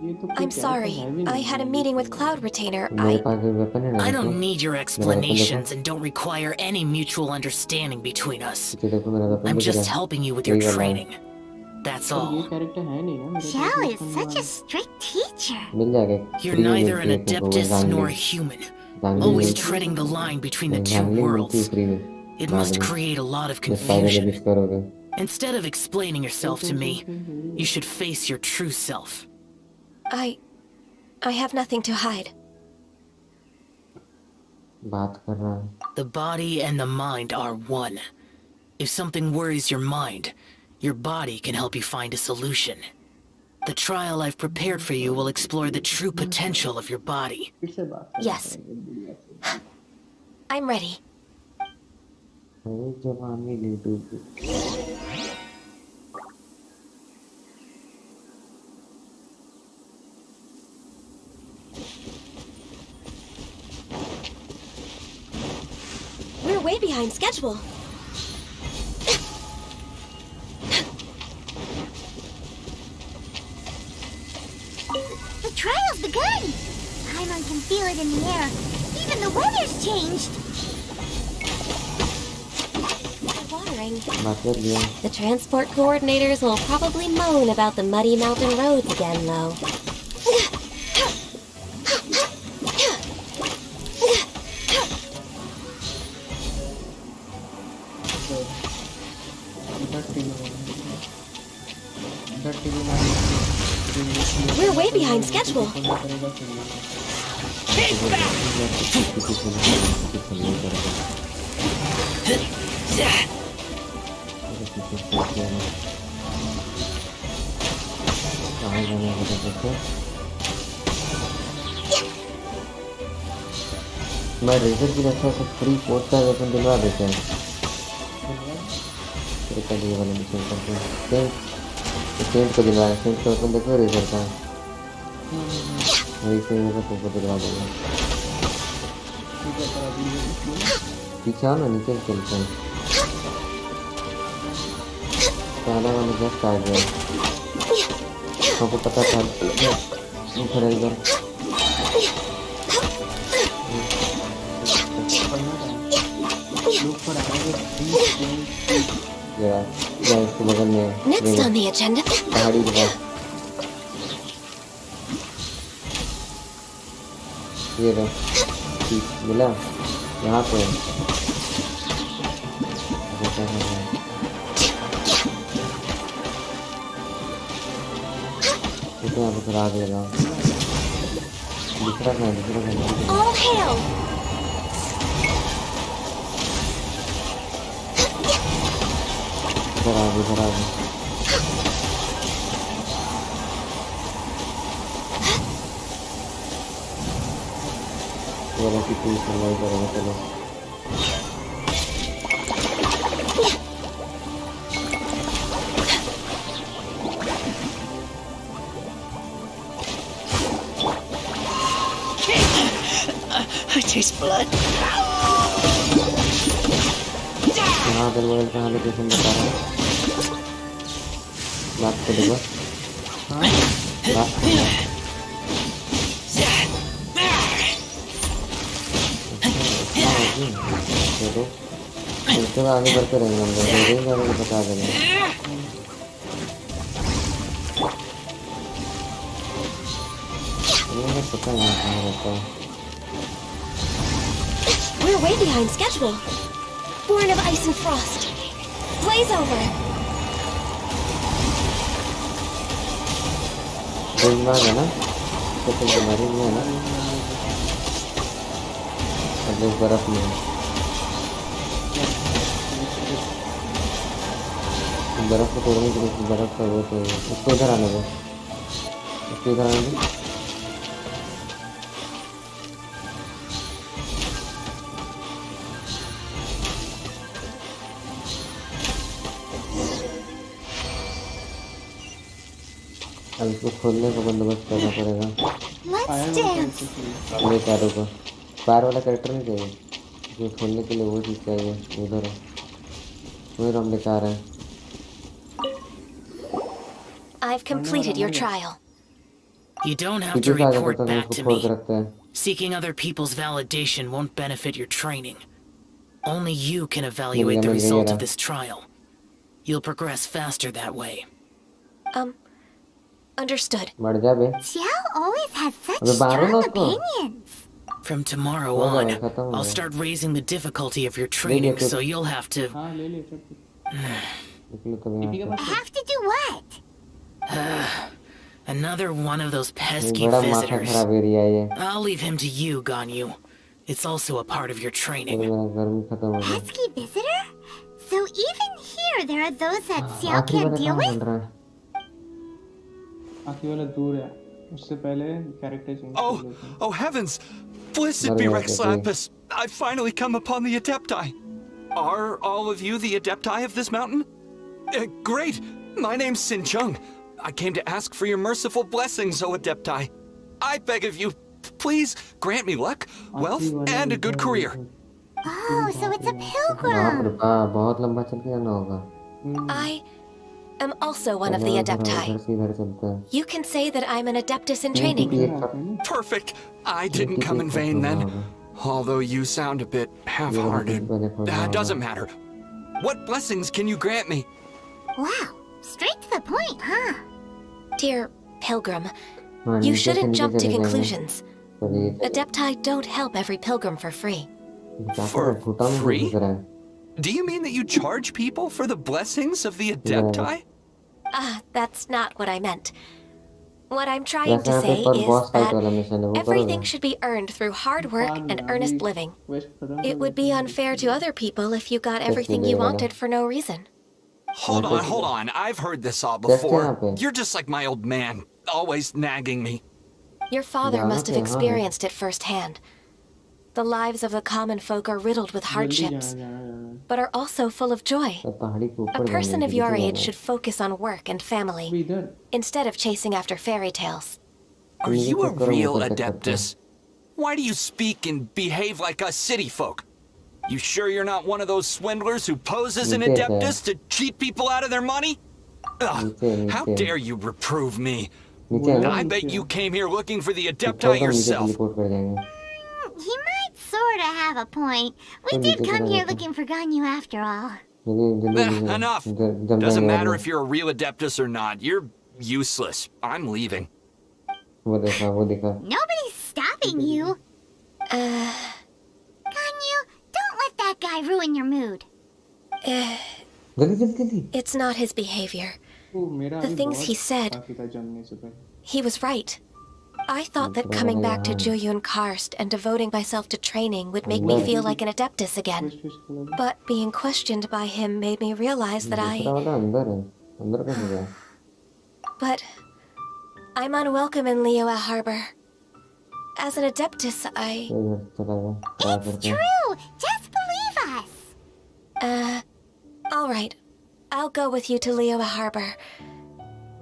ये तो I'm sorry. I had a meeting with Cloud Retainer. मेरे पास कोई वेपन है ना I don't need your explanations देखो। and don't require any mutual understanding between us. पीछे देखो मेरा वेपन I'm दिख just रहा है helping you with your यही वाला है। training. That's ये all. कैरेक्टर है नहीं ना मेरे Xiao pass is weapon such a वाला। strict teacher. मिल जाएगा You're फ्री neither मिलती an है तुमको वो adeptus nor a जांगली human, जांगली always मिलती treading the line between the two जांगली मिलती है worlds. फ्री में It बाद must में create a lot of जब फाइनल confusion. रिलीज करोगे Instead of explaining yourself to me, you should face your true self. I have nothing to hide. बात कर रहा है The body and the mind are one. If something worries your mind, your body can help you find a solution. The trial I've prepared for you will explore the true potential of your body. फिर से बात Yes. करेंगे बुढ़िया से। I'm ready. अरे जवानी ले डूबी We're way behind schedule. The trial's begun. Paimon can feel it in the air. Even the weather's changed. Watering. बात कर लिया The transport coordinators will probably moan about the muddy mountain roads again, though. We're way behind schedule. कहाँ जाना है बता सकते मैं razor की अच्छा से फ्री कोड का वेपन दिलवा देते हैं फिर कल ये वाला मिशन करते हैं सेंट को दिलवाया सेंट का वेपन देखो रेजर का वही से होगा तुमको दिलवा दूंगा पीछे आओ ना, नीचे चलते हैं। पहला वाला जस्ट आ गया, हमको पता था। ऊपर इधर लोग पर आएंगे, प्लीज या इसके बगल में Next on the agenda. पहाड़ी के पास ये रहा, ठीक मिला यहाँ पे। यहाँ पे फिर आग लगा, दूसरा कहाँ All hail! इधर आगे ये रहा कि तू सर्वाइव करेगा। चलो I taste blood. यहाँ अगल बगल कहाँ लोकेशन बता रहा है। बात करेगा तो आगे बढ़ते रहेंगे हम लोग, रेंज आगे बता देंगे। पता नहीं कहाँ रहता है। We're way behind schedule. Born of ice and frost. Blaze over. Range है ना, तो फिर तुम्हारी नहीं है ना, अब लोग बर्फ में बर्फ को तोड़ने के लिए बर्फ का वो चाहिए। उसको इधर आने दो, उसको इधर आने दो। अब इसको खोलने का बंदोबस्त करना पड़ेगा। Let's dance. ये चारों को पार वाला कैरेक्टर नहीं चाहिए, जो खोलने के लिए वो चीज़ चाहिए। उधर है वही हम लेकर आ रहे हैं। I've completed your trial. You don't have पीछे to से आगे report पड़ता है, back उसको to खोल के me. रखते हैं। Seeking other people's validation won't benefit your training. Only you can evaluate the result of this trial. You'll progress faster that way. Understood. मर जा बे। Xiao always has such अबे मारो ना strong उसको। opinions. From tomorrow हो on, गया, खत्म हो I'll गया। start raising the difficulty of your training, तो- so you'll have to. हाँ ले ले सब कुछ। निकलो तो टीपी यहाँ के से। पास Have to do what? Another one of those ये pesky बड़ा माथा visitors. खराब एरिया है ये। I'll leave him to you, Ganyu. It's also a part of your तो training. मेरा गर्मी खत्म हो गया। Pesky visitor? So even here there are those that Xiao आखिरी can't वाला deal कहाँ with? बन रहा है? आखिरी वाला दूर है, उससे पहले कैरेक्टर चेंज कर लेते हैं। Oh heavens! Blessed be Rex Lapis! I've finally come upon the Adepti. Are all of you the Adepti of this mountain? Great! My name's Sin Chung. I came to ask for your merciful blessings, O Adepti. I beg of you, please grant me luck, wealth, and a good career. Oh, so it's a बाप रे pilgrim. बाप, बहुत लंबा चल के जाना होगा। I am also one of the इधर Adepti. से इधर चलते हैं। You can say that I'm an Adeptus in training. Perfect. I didn't come in vain then. Although you sound a bit half-hearted. That doesn't matter. What blessings can you grant me? Wow, straight to the point, huh? Dear Pilgrim, हाँ, you नीचे से shouldn't नीचे jump to चले जाएंगे। conclusions. चलिए, Adepti don't help every pilgrim for free. जाकर For घुटा में free? घुस रहा है। Do you mean that you charge people for the blessings of the Adepti? That's not what I meant. What I'm trying वैसे to यहाँ पे say पर is boss fight वाला that मिशन है, वो everything करोगे? should be earned through hard work and earnest living. Quest खत्म It would be unfair to other people if you got everything you wanted for no reason. Hold on. I've heard this all Just before. यहाँ पे। You're just like my old man, always nagging me. Your father यहाँ must have पे, हाँ। experienced it firsthand. The lives of the common folk are riddled with hardships, but are also full of joy. तो पहाड़ी के A ऊपर person जाएंगे, of your नीचे age जाना should focus on work and अभी family, इधर instead of chasing after fairy tales. Are मुझे you a चक्कर में real ऊपर चक्कर आता है। Adeptus? Why do you speak and behave like us city folk? You sure you're not one of those swindlers who poses an नीचे से adeptus to cheat people out of their money? Ugh, how नीचे dare you reprove me? नीचे है ना I bet you came here looking for the थोड़ा adepti नीचे yourself. Teleport कर जाएंगे He might sorta have a point. We तो did नीचे come चला here जाता looking for Ganyu after all. जल्दी Enough. जम Doesn't जाएंगे matter बाद if you're a real adeptus or not. You're useless. I'm leaving. में वो देखा Nobody's stopping you. Ganyu, don't let that guy ruin your mood. जल्दी जल्दी जल्दी It's not his behavior. वो मेरा The अभी things he बहुत said. बाकी था जमने से पहले। He was right. I thought that coming back to Juyun Karst and devoting myself to training would make me feel like an adeptus again. Twist करो। But being questioned by him made me realize that दूसरा वाला अंदर है अंदर कैसे गया But I'm unwelcome in Liyue Harbor. As an adeptus, इधर चला गया क्या It's करते हैं true. Just believe us. All right. I'll go with you to Liyue Harbor.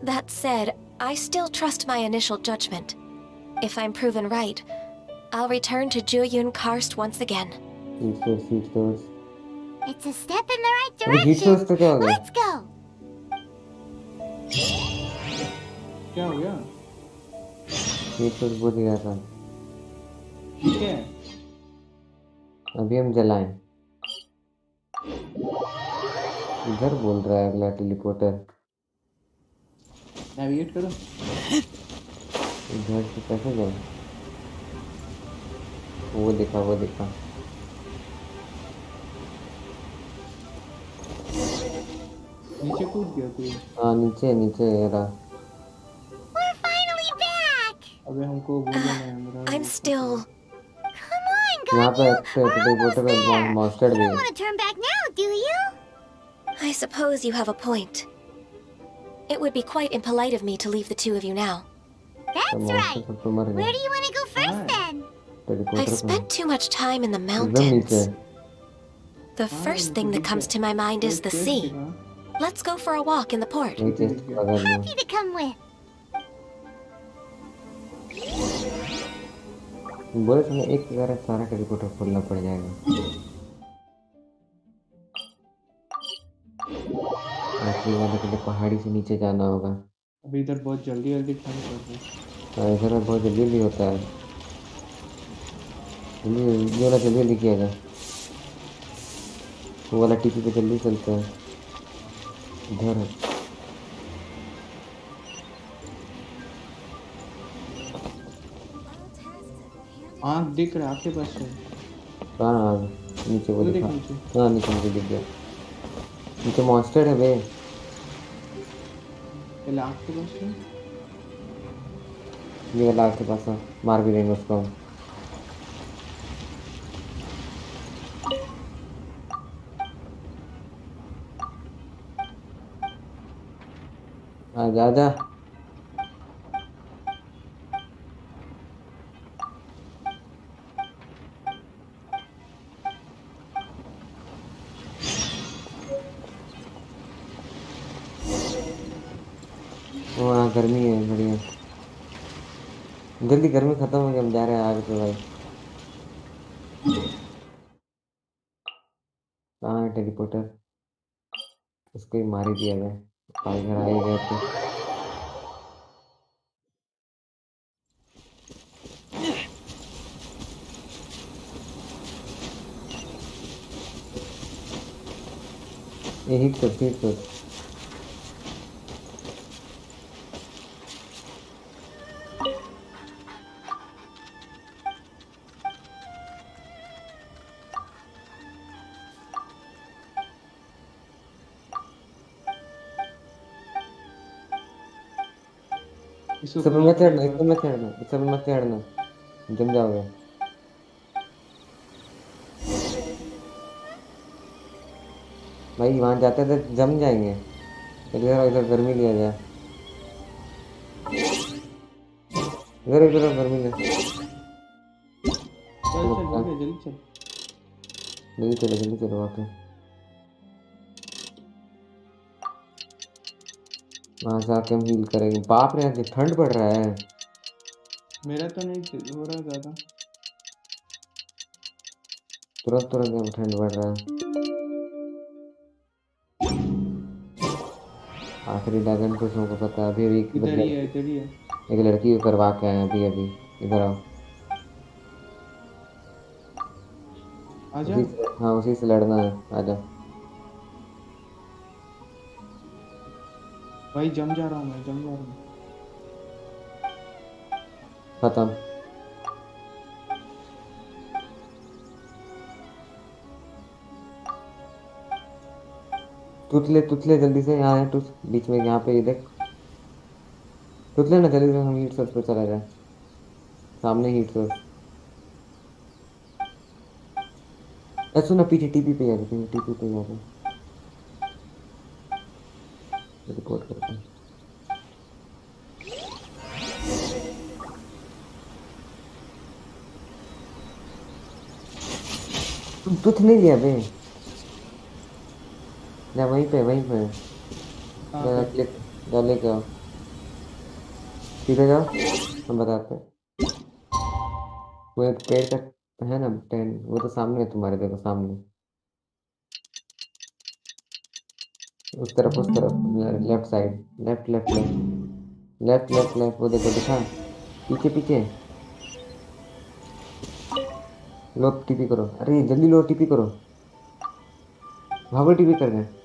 That said, I still trust my initial judgment. If I'm proven right, I'll return to Juyun Karst once again. Seat source It's a step in the right अरे heat source direction. तो क्या हो गया Let's go. क्या हो गया? Heat source बोल दिया था ठीक है। अभी हम जलाएं इधर बोल रहा है अगला टेलीपोर्टर नेविगेट करो। इधर से कैसे जाए वो देखा नीचे कूद गया तू। हाँ नीचे नीचे रहा We're finally back. अबे हमको वो लेना है मेरा। I'm still. Come on, यहाँ पे Ganyu. We're almost टेलीपोर्टर पे there. मॉन्स्टर You भी don't है want to turn back now, do you? I suppose you have a point. It would be quite impolite of me to leave the two of you now. तो That's monster right. सब तो मर Where गए do you want to go first then? I've teleporter पे spent too much time in the एकदम नीचे mountains. The first thing that comes to my mind is the sea. Let's go for a walk in the port. वही chest पकड़ लो Happy to come with. बोले तुम्हें एक बार सारा teleporter खोलना पड़ जाएगा आखिरी वाले के लिए पहाड़ी से नीचे जाना होगा अभी इधर बहुत जल्दी जल्दी ठंड पड़ रही है। हाँ इधर बहुत जल्दी जल्दी होता है जल्दी ये वाला जल्दी जल्दी किया जाए वो वाला टीपी पे जल्दी चलता है इधर है आँख दिख रहा है आपके पास है। कहाँ नीचे वो वो देख दिखा नीचे। हाँ नीचे मुझे दिख गया नीचे मॉन्स्टर है बे पहले आँख के पास है। ये वाला आपके पास है मार भी देंगे उसको हम आजा आजा वहाँ गर्मी है बढ़िया जल्दी गर्मी खत्म हो गई हम जा रहे हैं आगे तो भाई कहाँ है टेलीपोर्टर उसको ही मार ही दिया जाए भाई घर आ ही गए तो यही तो इसको सब मत चढ़ना इसको मत चढ़ना सब मत चढ़ना जम जाओगे भाई वहां जाते तो जम जाएंगे इधर इधर गर्मी लिया जाए इधर इधर गर्मी ले चल चल जल्दी चल। जल्दी चलो वहाँ पे वहाँ से आके हम हील करेंगे बाप रे आज ठंड पड़ रहा है मेरा तो नहीं हो रहा ज़्यादा। तुरंत तुरंत यहाँ ठंड बढ़ रहा है। आखिरी ड्रैगन कुछ हमको पता है। अभी अभी इधर ही है, इधर ही है। एक लड़की को करवा के आए हैं अभी अभी। इधर आओ। आजा। उसी से, हाँ उसी से लड़ना है। आजा। भाई जम जा रहा हूँ मैं, जम जा रहा हूँ। खत्म। तुतले जल्दी से यहाँ है। तू बीच में यहाँ पे ये देख। तुतले ना जल्दी से, हम हीट सोर्स पे चला जाए। सामने हीट सोर्स। सुना पीछे टीपी पे आ रही, टीपी पे आ रही। रिपोर्ट करते हैं। तुम तुथ नहीं लिया बे। जा वहीं पे, वहीं पे। कहाँ जा पे? क्लिक। जा लेके आओ। सीधे जाओ। हम बताते हैं। वो एक पेड़ का है ना 10, वो तो सामने है तुम्हारे, देखो सामने। उस तरफ left side. Left left left left left left, वो देखो दिखा। पीछे पीछे। लो टीपी करो, अरे जल्दी लो टीपी करो। भागो टीपी कर रहे हैं।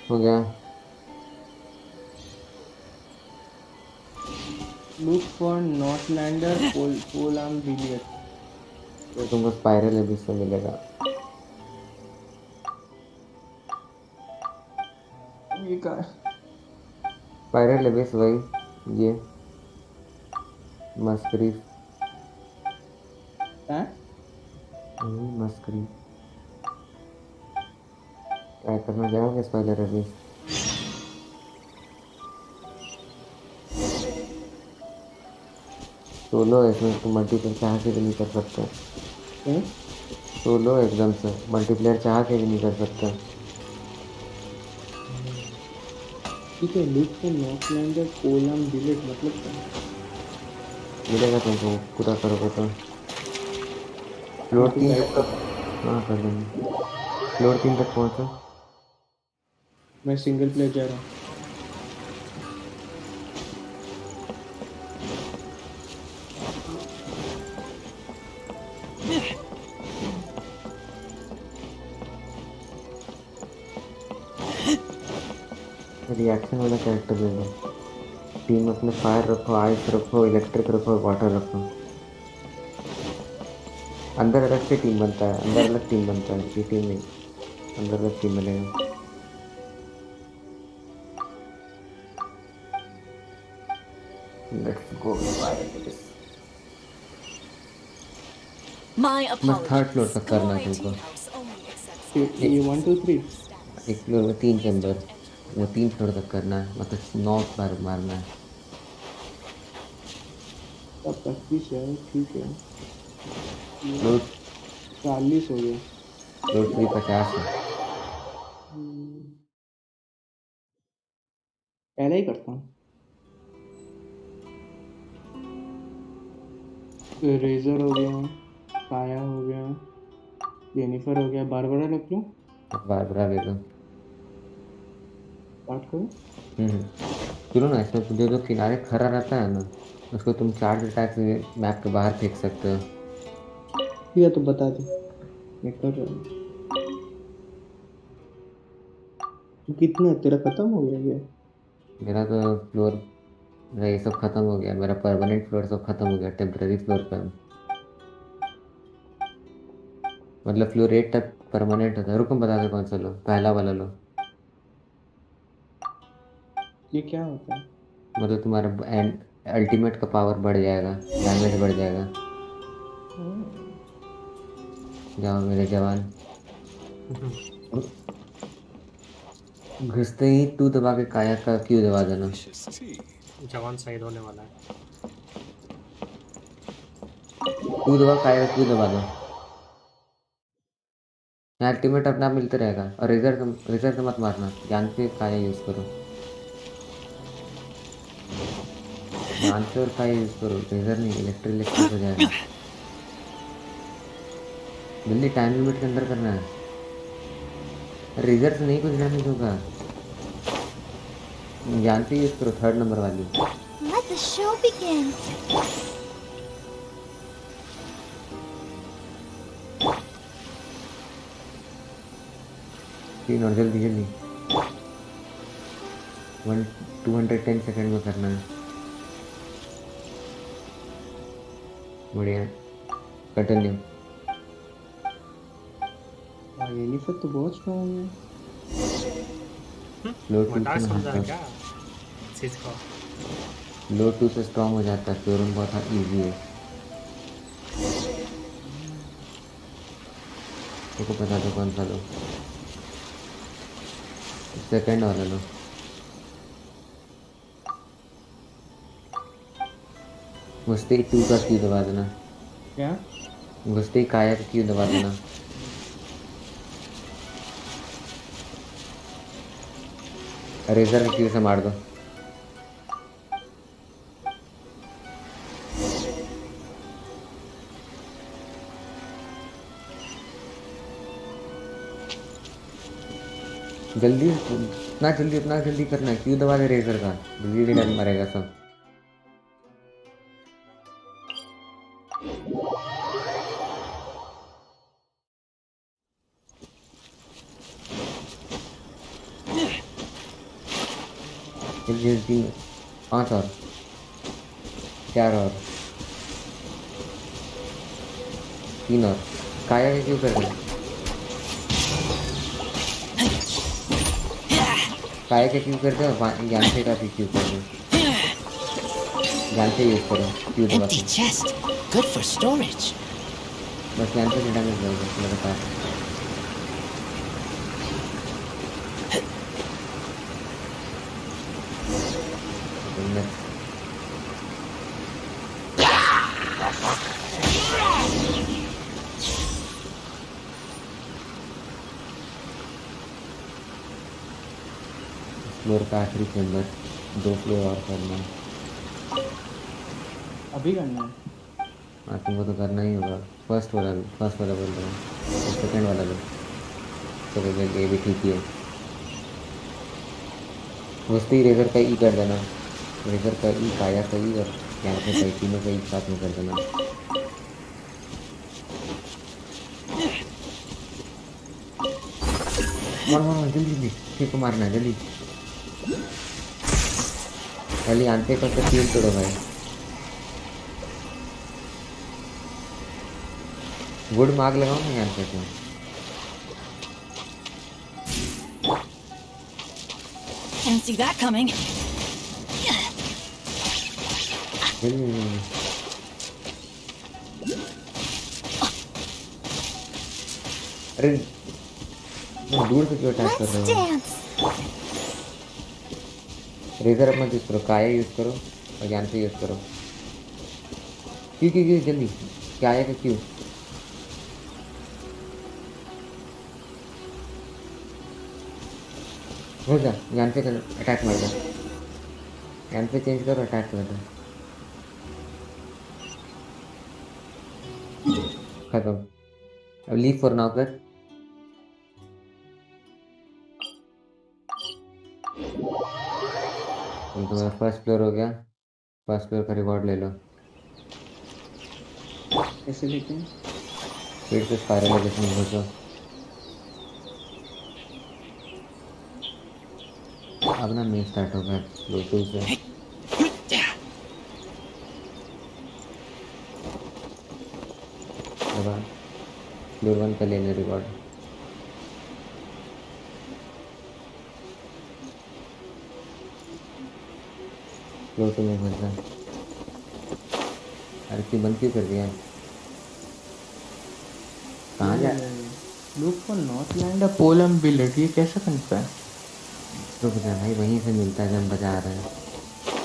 हो गया। Look for Northlander polearm billet. तो तुमको स्पाइरल अभी से मिलेगा। ये कहाँ है? स्पाइरल अभी वही ये मस्करी। हैं? मस्करी क्या करना चाहोगे स्पाइरल अभी? सोलो है इसमें, तुम मल्टीप्लेयर चाह के भी नहीं कर सकते। हैं? सोलो एकदम से मल्टीप्लेयर चाह के भी नहीं कर सकते। ठीक है, look for Northlander polearm billet मतलब क्या है? मिलेगा तुमको पूरा करोगे तो। मैं फ्लोर तो 3 गाइड तक कर। तो हाँ कर लेंगे। फ्लोर 3 तक पहुंचो। मैं सिंगल प्लेयर जा रहा हूँ। रिएक्शन वाला कैरेक्टर ले लो। टीम अपने फायर रखो, आइस रखो, इलेक्ट्रिक रखो, वाटर रखो। अंदर अलग से टीम बनता है, अंदर अलग टीम बनता है, ये टीम नहीं। अंदर अलग टीम बनेगा। Let's go fire. My बस थर्ड फ्लोर apologies. तक करना है Glory Tea तुमको। House only accepts ये एक 1 2 3। एक फ्लोर में 3 चैम्बर, वो 3 फ्लोर तक करना है, मतलब 9 बार मारना है। अब 25 है, ठीक है। फ्लोर 40 हो गया। फ्लोर 3 50 है। पहले ही करता हूँ। रेजर हो गया, काया हो गया, जेनिफर हो गया, बारबरा रख लूँ? बार बार ले लो। स्टार्ट करूँ? सुनो ना, इसमें जो जो किनारे खड़ा रहता है ना, उसको तुम चार्ज अटैक से मैप के बाहर फेंक सकते हो। ठीक है, तो बता दे, मैं कर रहा हूँ। तू कितना तेरा खत्म हो गया क्या? मेरा तो फ्लोर ये सब खत्म हो गया, मेरा परमानेंट फ्लोर सब खत्म हो गया, टेम्पररी फ्लोर पे हूँ। मतलब फ्लोर 8 तक परमानेंट होता है। रुको बता दो कौन सा लो, पहला वाला लो। ये क्या होता है? मतलब तुम्हारा एंड अल्टीमेट का पावर बढ़ जाएगा, डैमेज बढ़ जाएगा। जाओ मेरे जवान। घुसते ही तू दबा के काया का क्यों दबा देना। जवान शहीद होने वाला है। तू दबा काया का क्यों दबा दो। अल्टीमेट अपने आप मिलते रहेगा। और रिजर्व से मत मारना, जान के काया यूज करो। ध्यान से और का यूज करो, लेजर नहीं, इलेक्ट्रिक हो जाएगा। जल्दी टाइम लिमिट के अंदर करना है। रेजर से नहीं कुछ डैमेज होगा। ज्ञान से यूज करो, 3rd नंबर वाली। Let the show begin. तीन और जल्दी जल्दी। 210 सेकंड में करना है। बढ़िया, कंटिन्यू। एलिफेंट तो बहुत स्ट्रॉन्ग है। लो 2 मजाक से समझा है नहाता क्या इस चीज को? लो 2 से स्ट्रॉन्ग हो जाता है, फ्लोरन बहुत ईजी है। तुमको पता तो कौन सा लो? सेकंड वाला लो। घुसते ही 2 का क्यू दबा देना। क्या? घुसते ही काया का क्यू दबा देना। रेजर का क्यू से मार दो। जल्दी, उतना जल्दी करना है। क्यू दबा दे रेजर का, जल्दी जल्दी मरेगा सब। जल्दी जल्दी। 5 और 4 और 3 और। काया का क्यों कर रहे? काया का क्यों कर दो, ज्ञान से का भी क्यों कर दो। ज्ञान से यूज करो क्यों दबा Empty के। chest. Good for storage. बस ज्ञान से डैमेज होगा लगातार। फ्लोर का आखिरी चैम्बर, 2 फ्लोर और करना है। अभी करना है? हाँ, तुमको तो करना ही होगा। फर्स्ट वाला बोल रहा हूँ, सेकंड वाला लो। चलो ये भी ठीक ही है। घुसते ही रेजर का ई कर देना। रेजर का ई, काया का ई और यहाँ पे का ई, तीनों का ई साथ में कर देना। मार जल्दी जल्दी, ठीक को मारना है जल्दी। पहले आंते का तो तीन तोड़ो भाई। वुड मार्क लगाओ ना यहाँ पे तो। Didn't see that coming. अरे दूर से क्यों अटैक कर Let's रहे हो? dance. रेजर अब मत यूज करो, काया यूज करो और ज्ञान से यूज करो। क्यों क्यों क्यों जल्दी, काया का क्यों। हो जा, ज्ञान से अटैक मार दो। ज्ञान से चेंज करो, अटैक कर दो। खत्म। अब लीव फॉर नाउ कर। तुम्हारा फर्स्ट फ्लोर हो गया। फर्स्ट फ्लोर का रिवॉर्ड ले लो। कैसे लेते हैं? फिर से स्पाइरल में घुसो। अब ना मेन स्टार्ट होगा फ्लोर 2 से। अब फ्लोर 1 का लेने रिवॉर्ड। फ्लोर 2 में घुस जा। अरे क्यों बंद क्यों कर दिया? कहाँ जा? Look for Northlander polearm billet, ये कैसे बनता है? रुक जा भाई, वहीं से मिलता है जब हम बजा रहे हैं।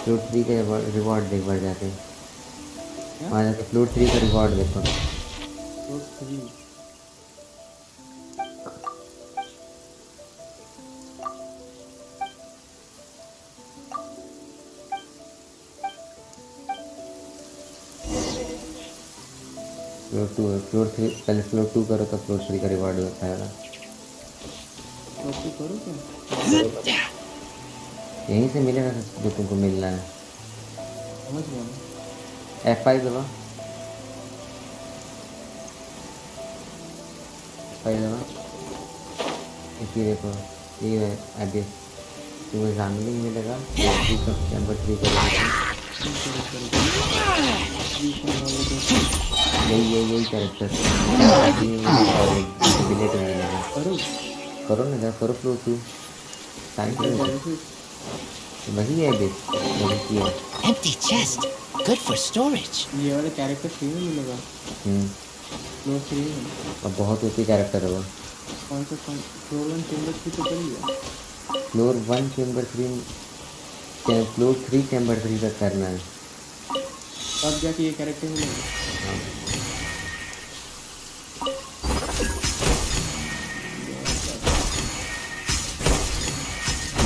फ्लोर 3 का रिवॉर्ड देख बढ़ जाके। वहाँ जाके फ्लोर 3 का रिवॉर्ड देखो। फ्लोर 3। फ्लोर 2 है, फ्लोर 3 पहले फ्लोर 2 करो तब फ्लोर 3 का रिवॉर्ड आएगा। तो तू करो क्या? करो करो, यहीं से मिलेगा जो तुमको मिलना है। समझ गया मैं। F5 दबा, F5 दबा। इसी देखो ये है एबिस, तुम्हें जैमलिंग मिलेगा। ये 3 का नंबर 3 करोगे तो यही कैरेक्टर स्टार्टिंग में मिलेगा और एक डिफिबिलेटर मिलेगा। करो ना, जा करो फ्लोर 2, टाइम तो वही है एबिस, वही की है। Empty chest. Good for storage. ये वाले कैरेक्टर फ्री में मिलेगा फ्लोर 3 में। अब बहुत ओपी कैरेक्टर है वो। कौन सा फ्लोर 1 चेंबर 3 तो कर लिया। फ्लोर 1 चैम्बर 3, फ्लोर 3 चैम्बर 3 तक करना है। तब जाके ये कैरेक्टर मिलेगा। हाँ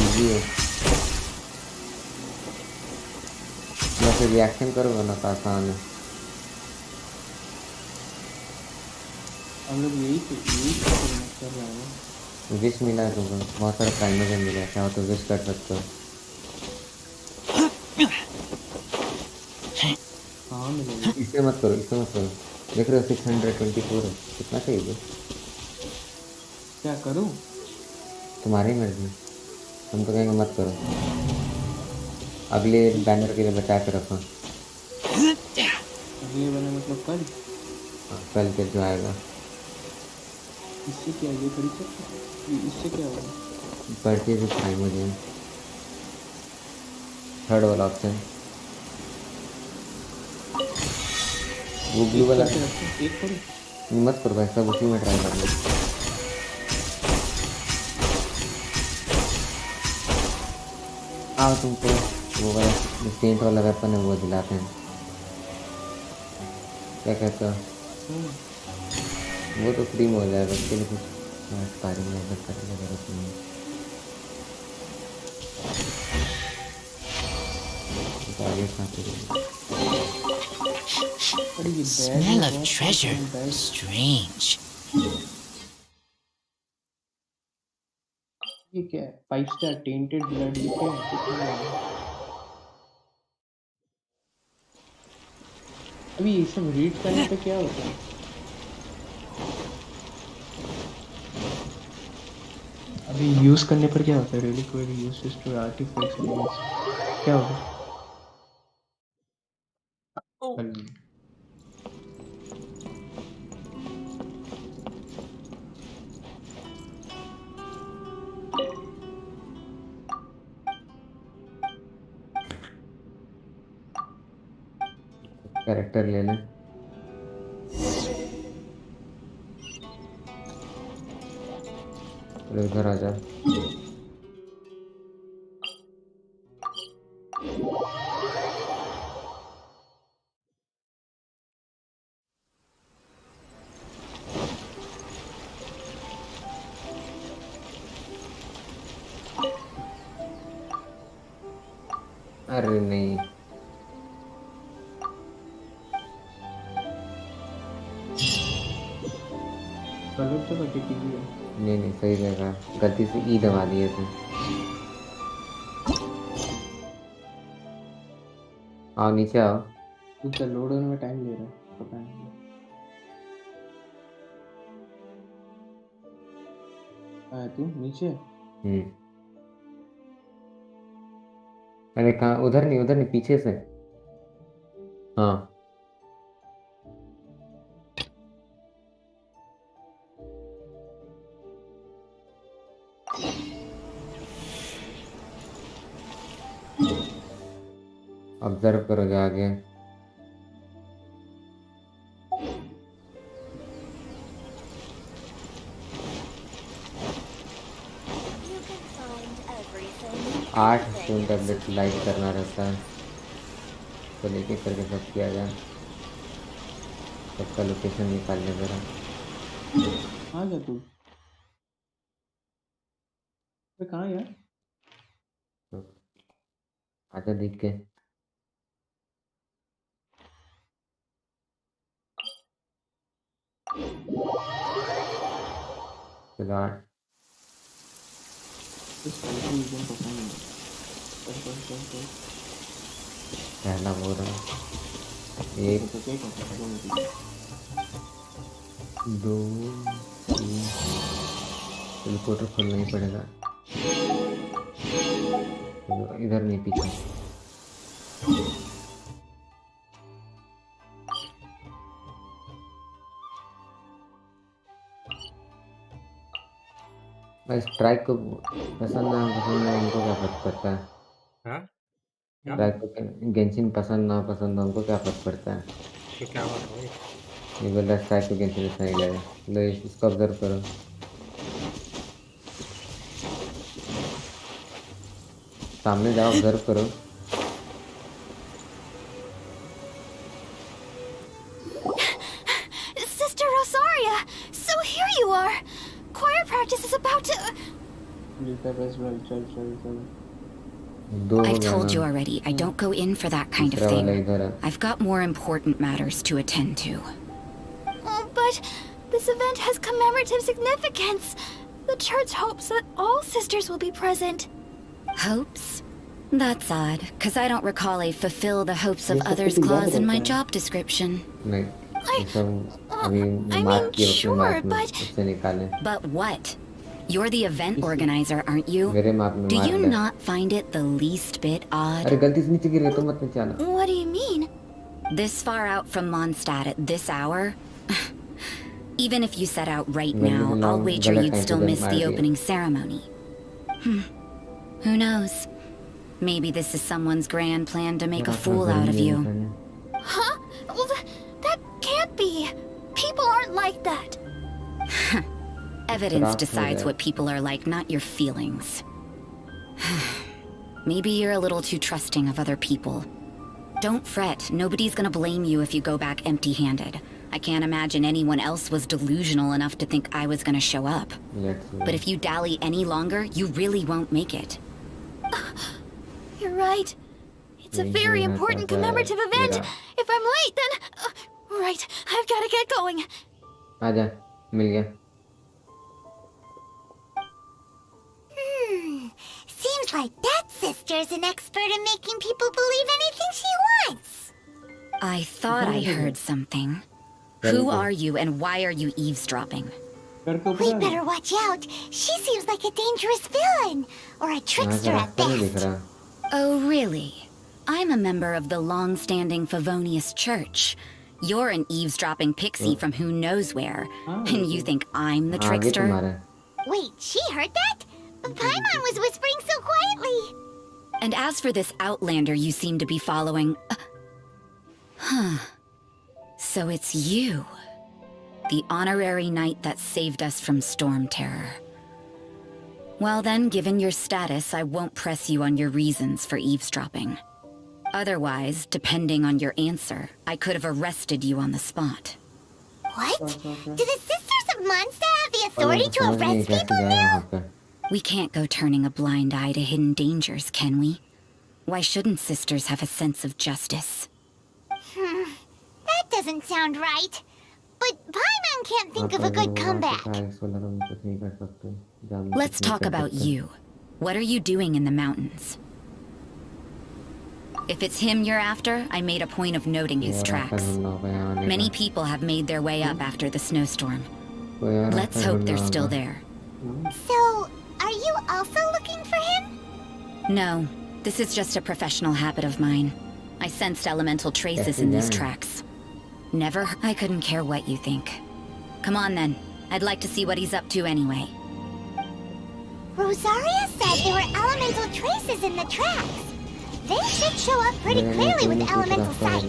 इजी है, मैं फिर रिएक्शन करूँगा ना तो आसान है। हम लोग यही कर रहे हैं ना। विश मिला है तुमको, बहुत सारा प्राइमरी मिला है, चाहो तो विश कर सकते हो। हाँ मिलेगा। इसे मत करो, इसे मत करो, देख रहे हो 624 है, कितना चाहिए? क्या करूँ? तुम्हारी मर्जी, हम तो कहेंगे मत करो, अगले बैनर के लिए बचा के रखो। अगले बने मतलब कल? हाँ, कल के जो आएगा। इससे क्या ये खरीद सकते? इससे क्या होगा? परचेज प्राइमरी, थर्ड वाला ऑप्शन, वो ब्लू वाला। एक करो, मत करो भाई, सब उसी में ट्राई करना। आओ तुमको वो वाला सेंट वाला वेपन है वो दिलाते हैं, क्या कहते हो? वो तो फ्री में हो जाएगा, उसके लिए कुछ एक्सपायरिंग मेहनत करने की जरूरत नहीं है। तो आगे खाते रहेंगे। Smell of treasure. Strange. ये क्या है? 5 स्टार टेंटेड ब्लड, ये क्या है? कितना है? अभी ये सब रीड करने पे क्या होता है? अभी यूज करने पर क्या होता है? रिलीक वेरी यूजेस टू आर्टिफैक्ट्स क्या होगा? कैरेक्टर ले लें, चलो इधर आ जा। अरे नहीं, गलत जगह टिकी हुई है। नहीं नहीं सही जगह, गलती से ई दबा दिए थे। आओ नीचे आओ। तो लोड होने में टाइम ले रहा है, पता नहीं। आया तू नीचे? अरे कहाँ, उधर नहीं, उधर नहीं, पीछे से। हाँ ऑब्जर्व करो जो आगे। You can find everything. 8 stone tablet light करना रहता है, तो लेके करके सब किया जाए। सबका लोकेशन निकालने जरा। कहाँ गया तू? अरे कहाँ यार? आजा दिख के। चलो 8 इस टाइटल मुझे पसंद है। कर। पहला बोल रहा हूँ। 1 तो क्या करता है 2 3 टेलीपोर्टर खोलना ही पड़ेगा। चलो इधर नहीं, पीछे। भाई स्ट्राइक को पसंद ना पसंद है उनको क्या फर्क पड़ता है? हाँ क्या स्ट्राइक को गेंशिन पसंद ना पसंद है उनको क्या फर्क पड़ता है? तो क्या बात हो गई? ये बोल रहा है स्ट्राइक को गेंशिन अच्छा नहीं लगा। लो इसको ऑब्जर्व करो। सामने जाओ, ऑब्जर्व करो। Sister Rosaria! So here you are! Choir practice is about to... as well. चल। दो हो I've गया told you ना। already, I don't go in for that kind of दूसरा वाला thing. इधर है। I've got more important matters to attend to. Oh, but this event has commemorative significance. The church hopes that all sisters will be present. Hopes? That's odd, because I don't recall a fulfill the hopes of ये सब others कुछ याद clause in my रहता है। job description. नहीं, ये सब अभी I मार्क mean, किए अपने sure, मार्क में but- उससे निकाले। But what? You're the event organizer, aren't you? मेरे मार्क में Do मार्क you है। not find it the least bit odd? अरे गलती से नीचे गिर गए तो मत नीचे आना। What do you mean? This far out from Mondstadt at this hour? Even if you set out right Well, now, no, I'll wager galat you'd time still to miss them, the Marty. opening ceremony. Who knows? Maybe this is someone's grand plan to make a fool out of you. Huh? Well, that can't be. People aren't like that. Evidence Drop decides it. what people are like, not your feelings. Maybe you're a little too trusting of other people. Don't fret, nobody's gonna blame you if you go back empty-handed. I can't imagine anyone else was delusional enough to think I was gonna show up. Let's see. But if you dally any longer, you really won't make it. You're right. It's a Yeah, very yeah, important yeah, commemorative event. yeah. If I'm late, then... right, I've got to get going. आजा, मिल गया। Seems like that sister's an expert in making people believe anything she wants. I thought I heard something. Who are you and why are you eavesdropping? We better watch out. She seems like a dangerous villain. Or a यहाँ trickster से at रास्ता नहीं दिख best. रहा। Oh, really? I'm a member of the long-standing Favonius Church. You're an eavesdropping pixie from who knows where. And you think I'm the आगे trickster? तुम्हारा। Wait, she heard that? Paimon was whispering so quietly. And as for this outlander you seem to be following... Huh. So it's you. The honorary knight that saved us from storm terror. Well then, given your status, I won't press you on your reasons for eavesdropping. Otherwise, depending on your answer, I could have arrested you on the spot. What? Do the Sisters of Mondstadt have the और authority मैं to समझ नहीं arrest कैसे people जा रहा now? हूँ वहाँ पे। We can't go turning a blind eye to hidden dangers, can we? Why shouldn't sisters have a sense of justice? That doesn't sound right. But Paimon can't think of a good comeback. Let's talk about you. What are you doing in the mountains? If it's him you're after, I made a point of noting his tracks. Many people have made their way up after the snowstorm. Let's hope they're still there. So, are you also looking for him? No, this is just a professional habit of mine. I sensed elemental traces in these tracks. Never. I couldn't care what you think. Come on then. I'd like to see what he's up to anyway. Rosaria said there were elemental traces in the tracks. They should show up pretty clearly with elemental sight.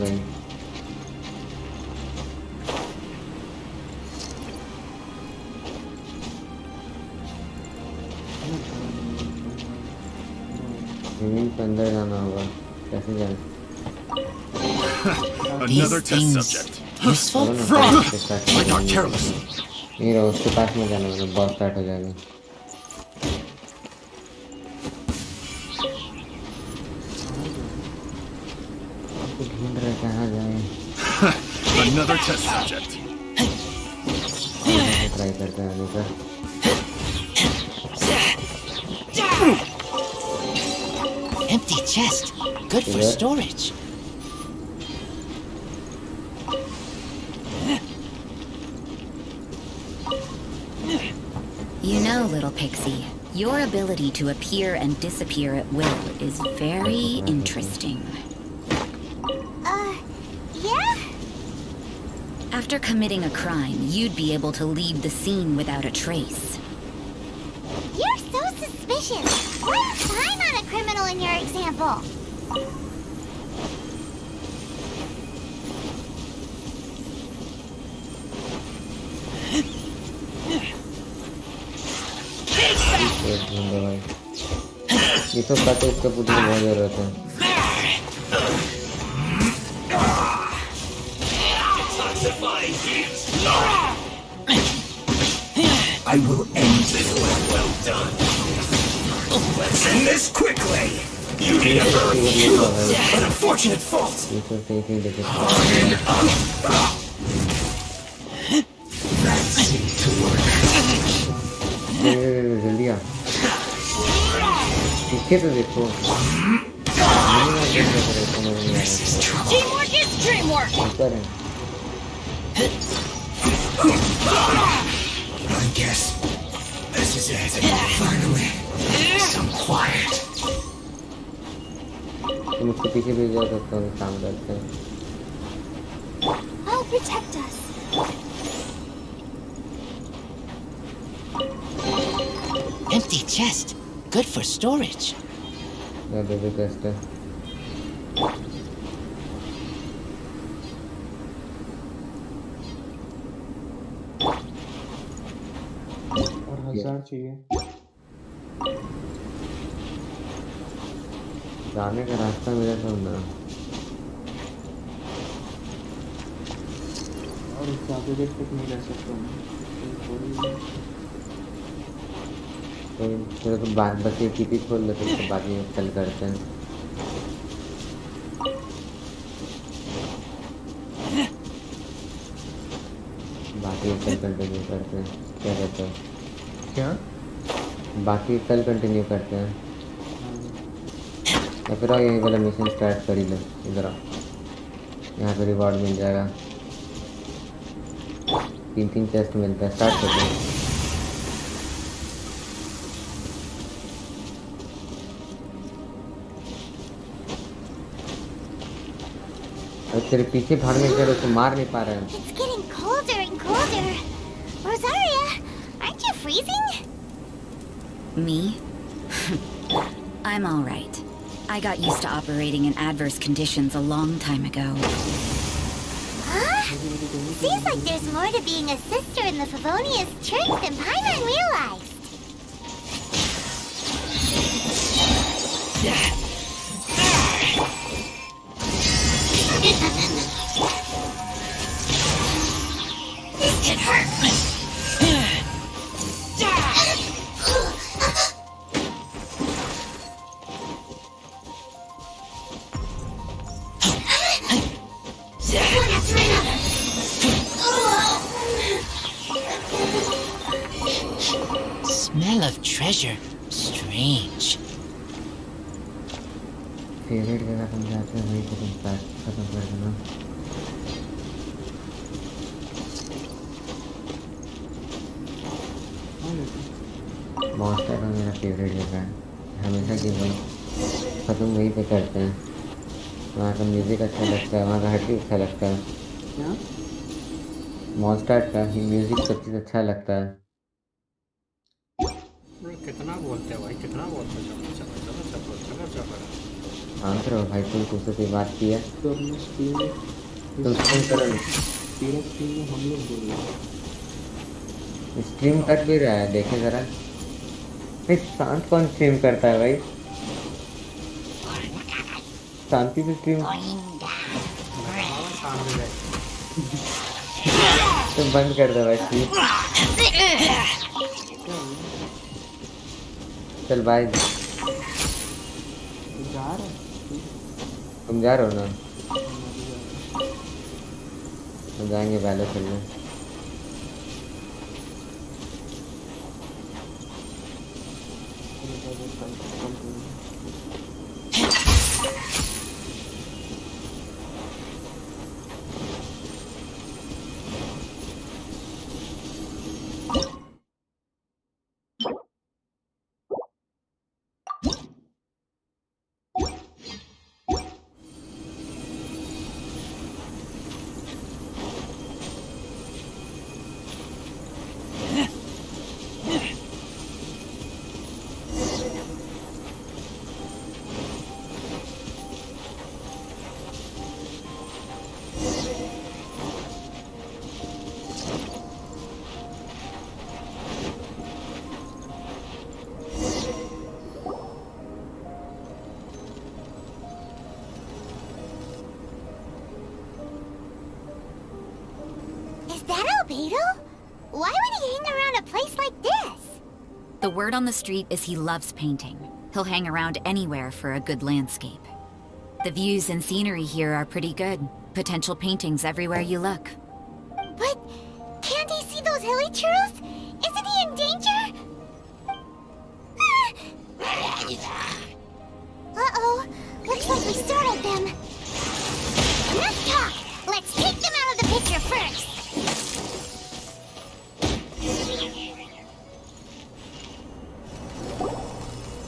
अंदर जाना होगा। कैसे जाए? Another test subject. Useful? Wrong! I got careless. नहीं रहो, उसके पास में जाना होगा, बॉस स्टार्ट हो जाएगी। ढूंढ रहे कहाँ जाए? Another test subject. ट्राई करते हैं आने का। Empty chest. Good for इधर storage. You know, little pixie, your ability to appear and disappear at will is very interesting. Yeah? After committing a crime, you'd be able to leave the scene without a trace. You're so suspicious. Why if I'm not a criminal in your example? एक ढूंढो भाई ये तो पता इसका पूछने की बहुत जरूरत है I will end this work well done. Let's end this quickly. You need a an unfortunate fault. ये तो सही सही देखे That seemed to work. जल्दी आ पीछे तो देखो Teamwork is dreamwork! ऊपर है I guess this is it. Finally, some quiet. तुम उसके पीछे भी जा सकते हो काम करते हैं I'll protect us. Empty chest. Good for storage. ज़्यादा भी कष्ट है और 1000 चाहिए। जाने का रास्ता मिला तो ना और ज़्यादा देर तक नहीं रह सकता मैं। तो तो बात बस ये टीपी खोल लेते हैं तो बाकी कल करते हैं बाकी कल कंटिन्यू करते हैं क्या कहते हो क्या बाकी कल कंटिन्यू करते हैं या फिर आओ यही वाला मिशन स्टार्ट कर ही लो इधर आओ यहाँ पे रिवॉर्ड मिल जाएगा 3 चेस्ट मिलता है स्टार्ट करते हैं और तेरे पीछे भागने के लिए तो मार नहीं पा रहे हैं It's getting colder and colder. Rosaria, aren't you freezing? Me? I'm all right. I got used to operating in adverse conditions a long time ago. Huh? Seems like there's more to being a sister in the Favonius Church than Paimon realized. This can hurt. Smell of treasure. Strange. Favourite जगह तुम जाते हो वही तो तुम खत्म कर देना मॉन्स्टर का मेरा फेवरेट जगह है हमेशा की वही खत्म वहीं पे करते हैं वहाँ का म्यूज़िक अच्छा लगता है वहाँ का हड्डी अच्छा लगता है क्या मॉन्स्टर का ही म्यूज़िक सब चीज़ अच्छा लगता है कितना बोलते हो भाई कितना बोलते हो चलो शांत रहो भाई तुम तुमसे कोई बात की है तो अपने स्ट्रीम में तुम स्ट्रीम करो तेरा स्ट्रीम में हम लोग बोल रहे हैं स्ट्रीम कर भी रहा है देखे ज़रा भाई शांत कौन स्ट्रीम करता है भाई शांति से स्ट्रीम तुम बंद कर दो भाई स्ट्रीम चल बाय जा रहा है तुम जा रहे हो ना हम जाएंगे पहले खेलने Albedo? Why would he hang around a place like this? The word on the street is he loves painting. He'll hang around anywhere for a good landscape. The views and scenery here are pretty good. Potential paintings everywhere you look. But can't he see those hilly churros? Isn't he in danger? Uh-oh. Looks like we startled them. Enough talk! Let's take them out of the picture first!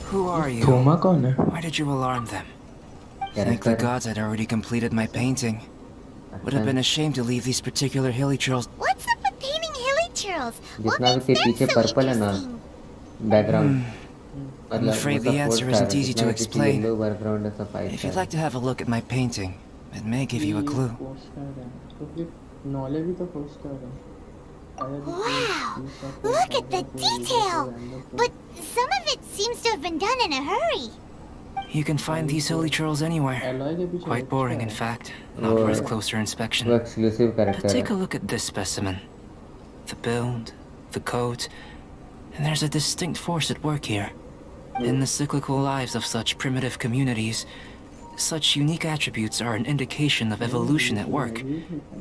Who are you? Thoma कौन है? Why did you alarm them? Thank the gods I'd already completed my painting. Would have been a shame to leave these particular hilly churls. What's up with painting hilly churros? What जितना makes भी them पीछे so purple है ना interesting? Background I'm afraid the answer isn't easy to explain. Background है सफाई If you'd like to have a look at my painting, it may give you a clue. तो फिर नॉले भी तो पोस्टर है. Wow! Look at the detail! But some of it seems to have been done in a hurry. You can find these hilly churls anywhere. Quite boring, in fact. Not worth closer inspection. वो exclusive But character take a है. look at this specimen. The build, the coat, and there's a distinct force at work here. In the cyclical lives of such primitive communities, such unique attributes are an indication of evolution at work.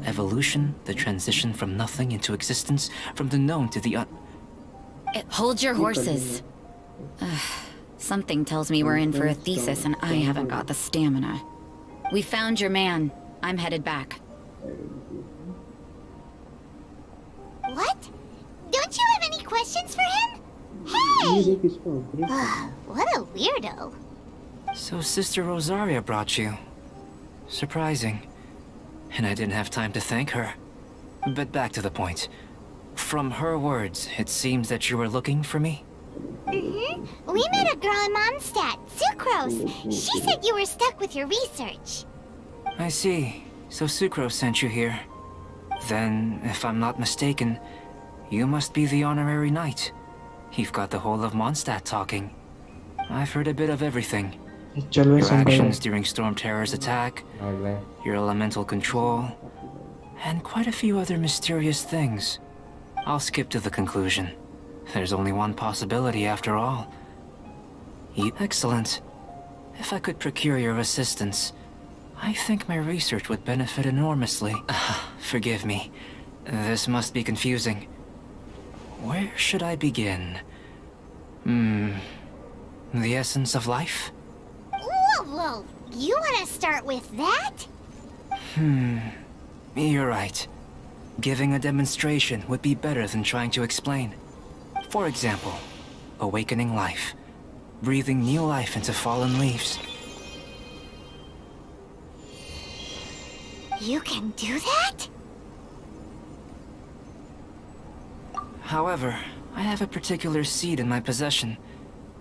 Evolution, the transition from nothing into existence, from the known to the Hold your horses. Something tells me we're in for a thesis and I haven't got the stamina. We found your man. I'm headed back. What? Don't you have any questions for him? Hey! What a weirdo. So Sister Rosaria brought you. Surprising. And I didn't have time to thank her. But back to the point. From her words, it seems that you were looking for me? We met a girl in Mondstadt, Sucrose. She said you were stuck with your research. I see. So Sucrose sent you here. Then, if I'm not mistaken, you must be the honorary knight. You've got the whole of Mondstadt talking. I've heard a bit of everything. Your actions during Storm Terror's attack, your elemental control, and quite a few other mysterious things. I'll skip to the conclusion. There's only one possibility after all. Excellent. If I could procure your assistance, I think my research would benefit enormously. Forgive me. This must be confusing. Where should I begin? The essence of life? Whoa, you want to start with that? You're right. Giving a demonstration would be better than trying to explain. For example, awakening life. Breathing new life into fallen leaves. You can do that? However, I have a particular seed in my possession.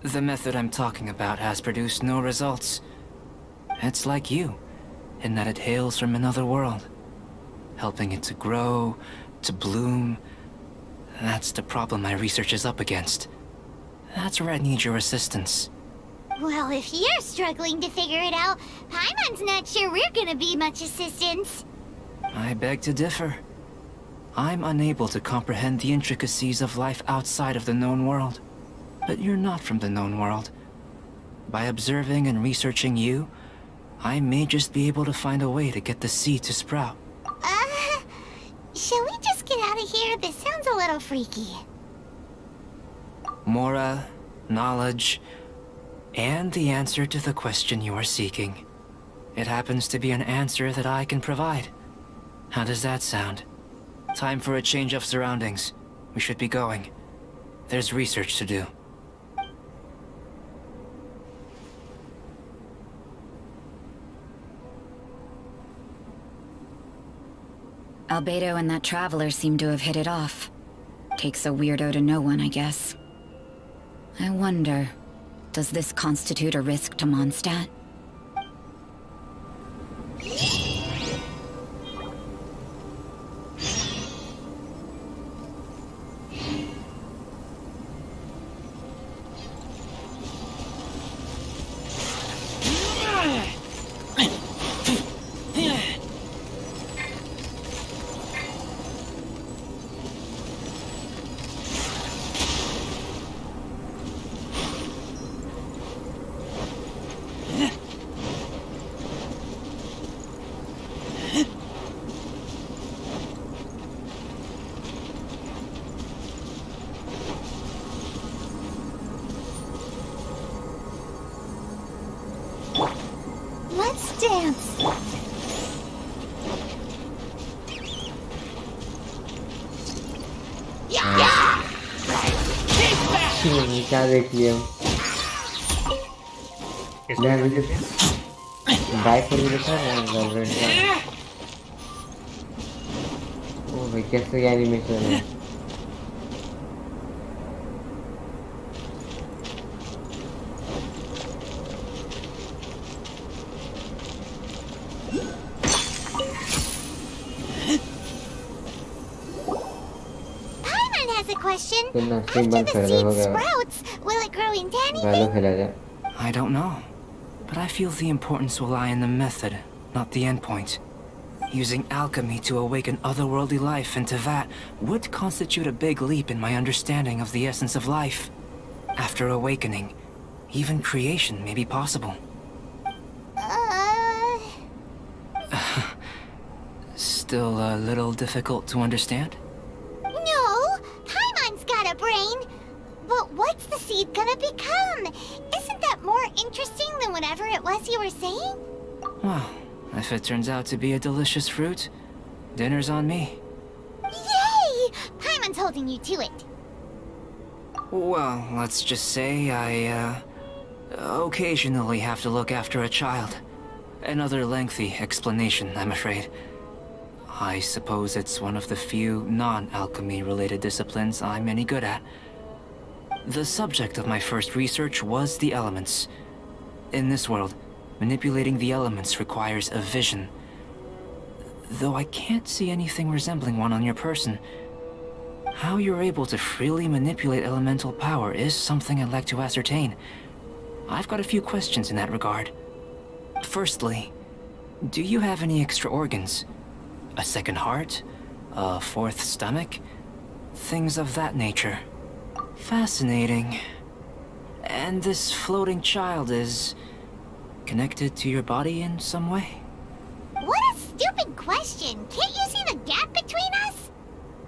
The method I'm talking about has produced no results. It's like you, in that it hails from another world. Helping it to grow, to bloom. That's the problem my research is up against. That's where I need your assistance. Well, if you're struggling to figure it out, Paimon's not sure we're gonna be much assistance. I beg to differ. I'm unable to comprehend the intricacies of life outside of the known world. But you're not from the known world. By observing and researching you, I may just be able to find a way to get the seed to sprout. Shall we just get out of here? This sounds a little freaky. Mora, knowledge, and the answer to the question you are seeking. It happens to be an answer that I can provide. How does that sound? Time for a change of surroundings. We should be going. There's research to do. Albedo and that traveler seem to have hit it off. Takes a weirdo to know one, I guess. I wonder, does this constitute a risk to Mondstadt? dance. क्या देख लिया मैं मुझे bike पर भी देखा ना girlfriend का ओ भाई कैसे एनिमेशन है After the seed sprouts, will it grow into anything? I don't know, but I feel the importance will lie in the method, not the endpoint. Using alchemy to awaken otherworldly life into that would constitute a big leap in my understanding of the essence of life. After awakening, even creation may be possible. Still a little difficult to understand? No, Paimon's got a brain. But what's the seed gonna become? Isn't that more interesting than whatever it was you were saying? Well, if it turns out to be a delicious fruit, dinner's on me. Yay! Paimon's holding you to it. Well, let's just say I, occasionally have to look after a child. Another lengthy explanation, I'm afraid. I suppose it's one of the few non-alchemy-related disciplines I'm any good at. The subject of my first research was the elements. In this world, manipulating the elements requires a vision. Though I can't see anything resembling one on your person, how you're able to freely manipulate elemental power is something I'd like to ascertain. I've got a few questions in that regard. Firstly, do you have any extra organs? A second heart? A fourth stomach? Things of that nature. Fascinating. And this floating child is connected to your body in some way? What a stupid question! Can't you see the gap between us?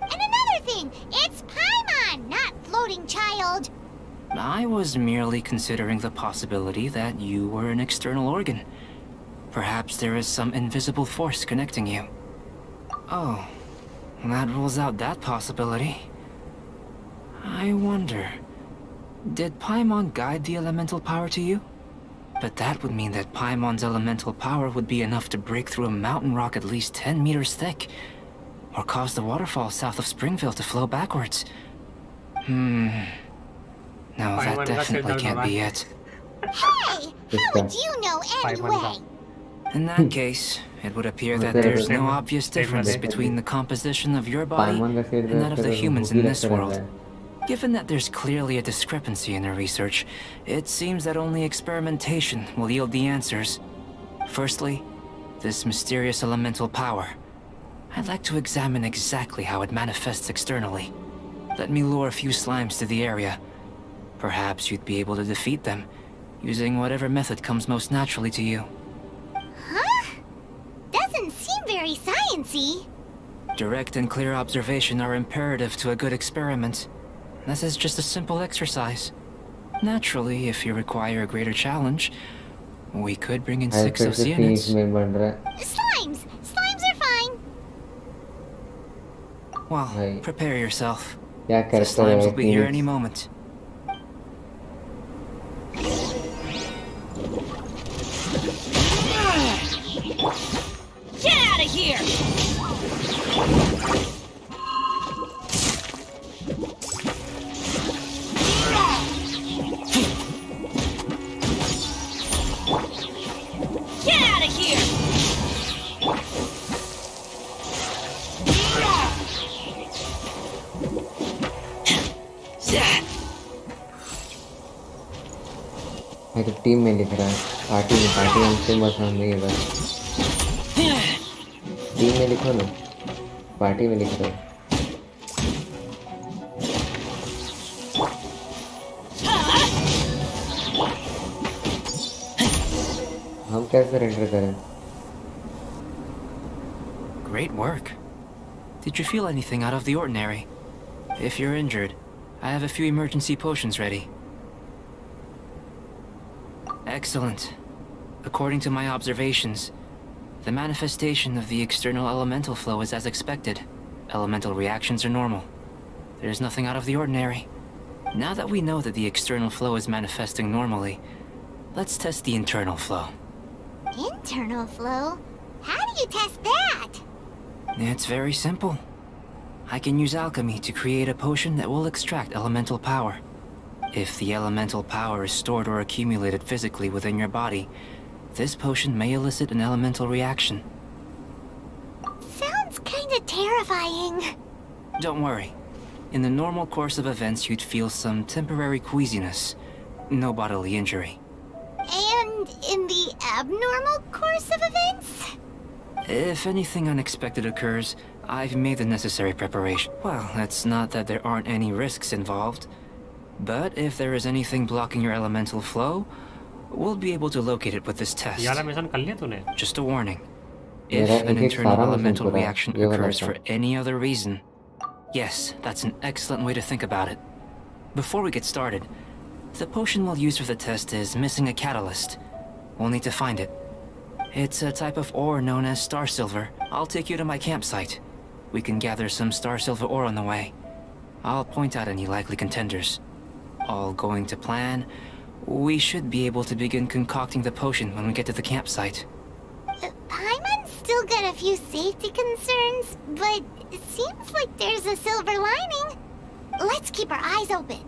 And another thing, it's Paimon, not floating child. I was merely considering the possibility that you were an external organ. Perhaps there is some invisible force connecting you. Oh, that rules out that possibility. I wonder, did Paimon guide the elemental power to you? But that would mean that Paimon's elemental power would be enough to break through a mountain rock at least 10 meters thick, or cause the waterfall south of Springfield to flow backwards. No, that definitely can't be it. Hey! How would you know anyway? In that case, it would appear that there's no obvious difference between the composition of your body and that of the humans in this world. Given that there's clearly a discrepancy in the research, it seems that only experimentation will yield the answers. Firstly, this mysterious elemental power. I'd like to examine exactly how it manifests externally. Let me lure a few slimes to the area. Perhaps you'd be able to defeat them, using whatever method comes most naturally to you. Huh? Doesn't seem very sciencey. Direct and clear observation are imperative to a good experiment. This is just a simple exercise. Naturally, if you require a greater challenge, we could bring in 6 Oceanids. Slimes! Slimes are fine! Well, prepare yourself. The slimes will be here any moment. Get out of here! Get out of here! मेरे team में लिख रहा है party हमसे मत नहीं है बस टीम में लिखो ना पार्टी में लिख रहा है हम कैसे रेंडर करें Great work. Did you feel anything out of the ordinary? If you're injured, I have a few emergency potions ready. Excellent. According to my observations, the manifestation of the external elemental flow is as expected. Elemental reactions are normal. There's nothing out of the ordinary. Now that we know that the external flow is manifesting normally, let's test the internal flow. Internal flow? How do you test that? It's very simple. I can use alchemy to create a potion that will extract elemental power. If the elemental power is stored or accumulated physically within your body, this potion may elicit an elemental reaction. Sounds kinda terrifying. Don't worry. In the normal course of events, you'd feel some temporary queasiness. No bodily injury. And in the abnormal course of events? If anything unexpected occurs, I've made the necessary preparation. Well, it's not that there aren't any risks involved. But if there is anything blocking your elemental flow, we'll be able to locate it with this test. ये वाला mission कर लिया तूने? Just a warning. If an internal elemental reaction occurs for any other reason, yes, that's an excellent way to think about it. Before we get started, the potion we'll use for the test is missing a catalyst. We'll need to find it. It's a type of ore known as star silver. I'll take you to my campsite. We can gather some star silver ore on the way. I'll point out any likely contenders. All going to plan, we should be able to begin concocting the potion when we get to the campsite. Paimon's still got a few safety concerns, but it seems like there's a silver lining. Let's keep our eyes open.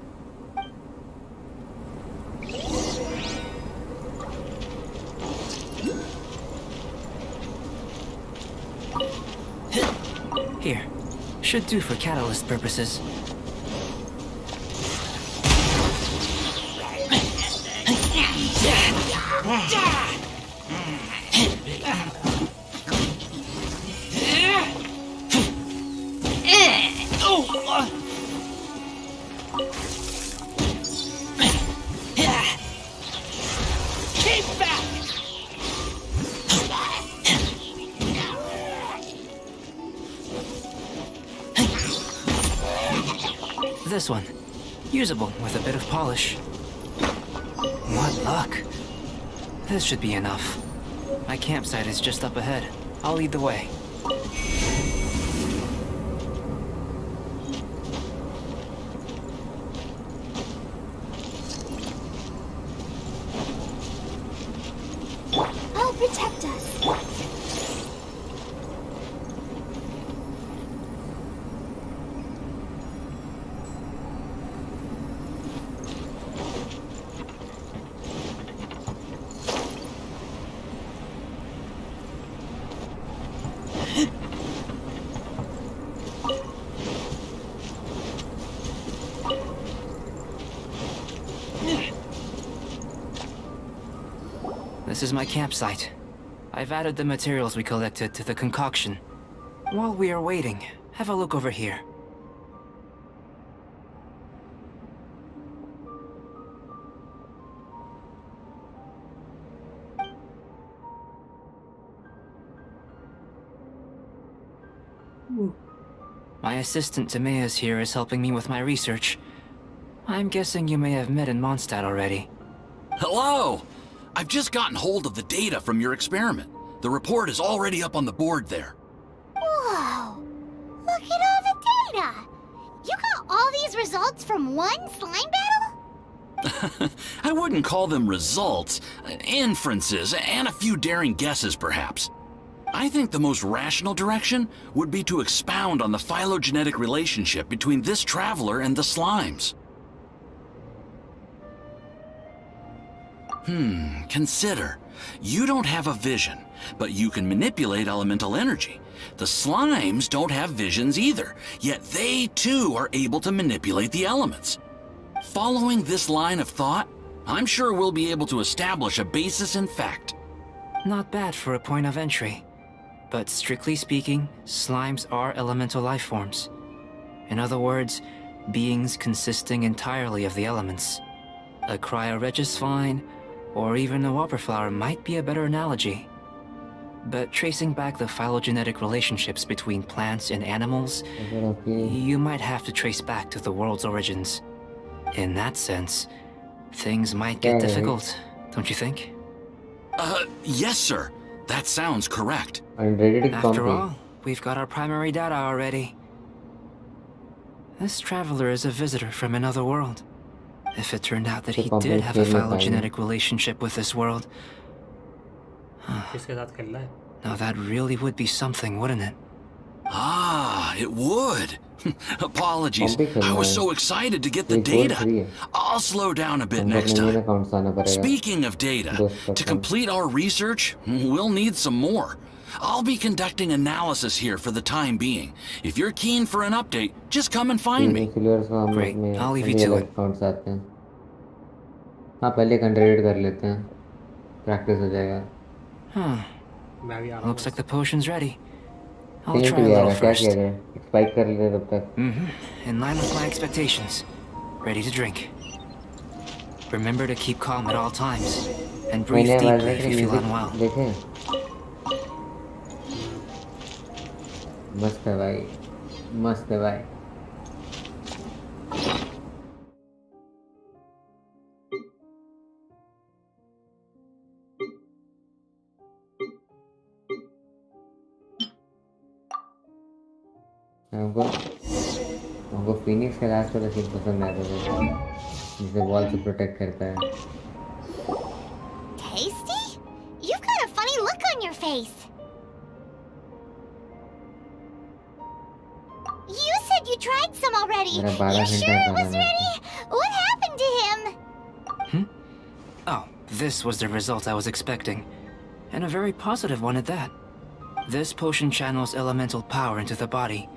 Here. Should do for catalyst purposes. Keep back! This one. Usable with a bit of polish. What luck. This should be enough. My campsite is just up ahead. I'll lead the way. Oh, protect us. This is my campsite. I've added the materials we collected to the concoction. While we are waiting, have a look over here. My assistant Timaeus here is helping me with my research. I'm guessing you may have met in Mondstadt already. Hello! I've just gotten hold of the data from your experiment. The report is already up on the board there. Whoa! Look at all the data! You got all these results from one slime battle? I wouldn't call them results, inferences, and a few daring guesses perhaps. I think the most rational direction would be to expound on the phylogenetic relationship between this traveler and the slimes. Consider. You don't have a vision, but you can manipulate elemental energy. The slimes don't have visions either, yet they too are able to manipulate the elements. Following this line of thought, I'm sure we'll be able to establish a basis in fact. Not bad for a point of entry. But strictly speaking, slimes are elemental life forms. In other words, beings consisting entirely of the elements. A cryoregis vine, or even a whopperflower might be a better analogy. But tracing back the phylogenetic relationships between plants and animals, you might have to trace back to the world's origins. In that sense, things might get difficult, don't you think? Yes, sir. That sounds correct. After all, we've got our primary data already. This traveler is a visitor from another world. If it turned out that he did have a phylogenetic relationship with this world, किसके साथ खेलना है? now that really would be something, wouldn't it? Ah, it would. Apologies. I was so excited to get the data. I'll slow down a bit next time. Speaking of data, to complete our research, we'll need some more. I'll be conducting analysis here for the time being. If you're keen for an update, just come and find me. Great. I'll leave you to it. हाँ पहले contribute कर लेते हैं practice हो जाएगा Looks like the potion's ready. I'll तीन try a भी आ little रहा क्या first. किया जाए स्पाइक कर लेते तब तक In line with my expectations. Ready to drink. Remember to keep calm at all times. And breathe deeply if you feel unwell. देखें मस्त है भाई मस्त है भाई हमको फिनिक्स का लास्ट वाला सीन पसंद आता था जिसे वॉल से प्रोटेक्ट करता है Tasty? You've got a funny look on your face. You said you tried some already. You sure it was ready? What happened to him? Oh, this was the result I was expecting. And a very positive one at that. This potion channels elemental power into the body.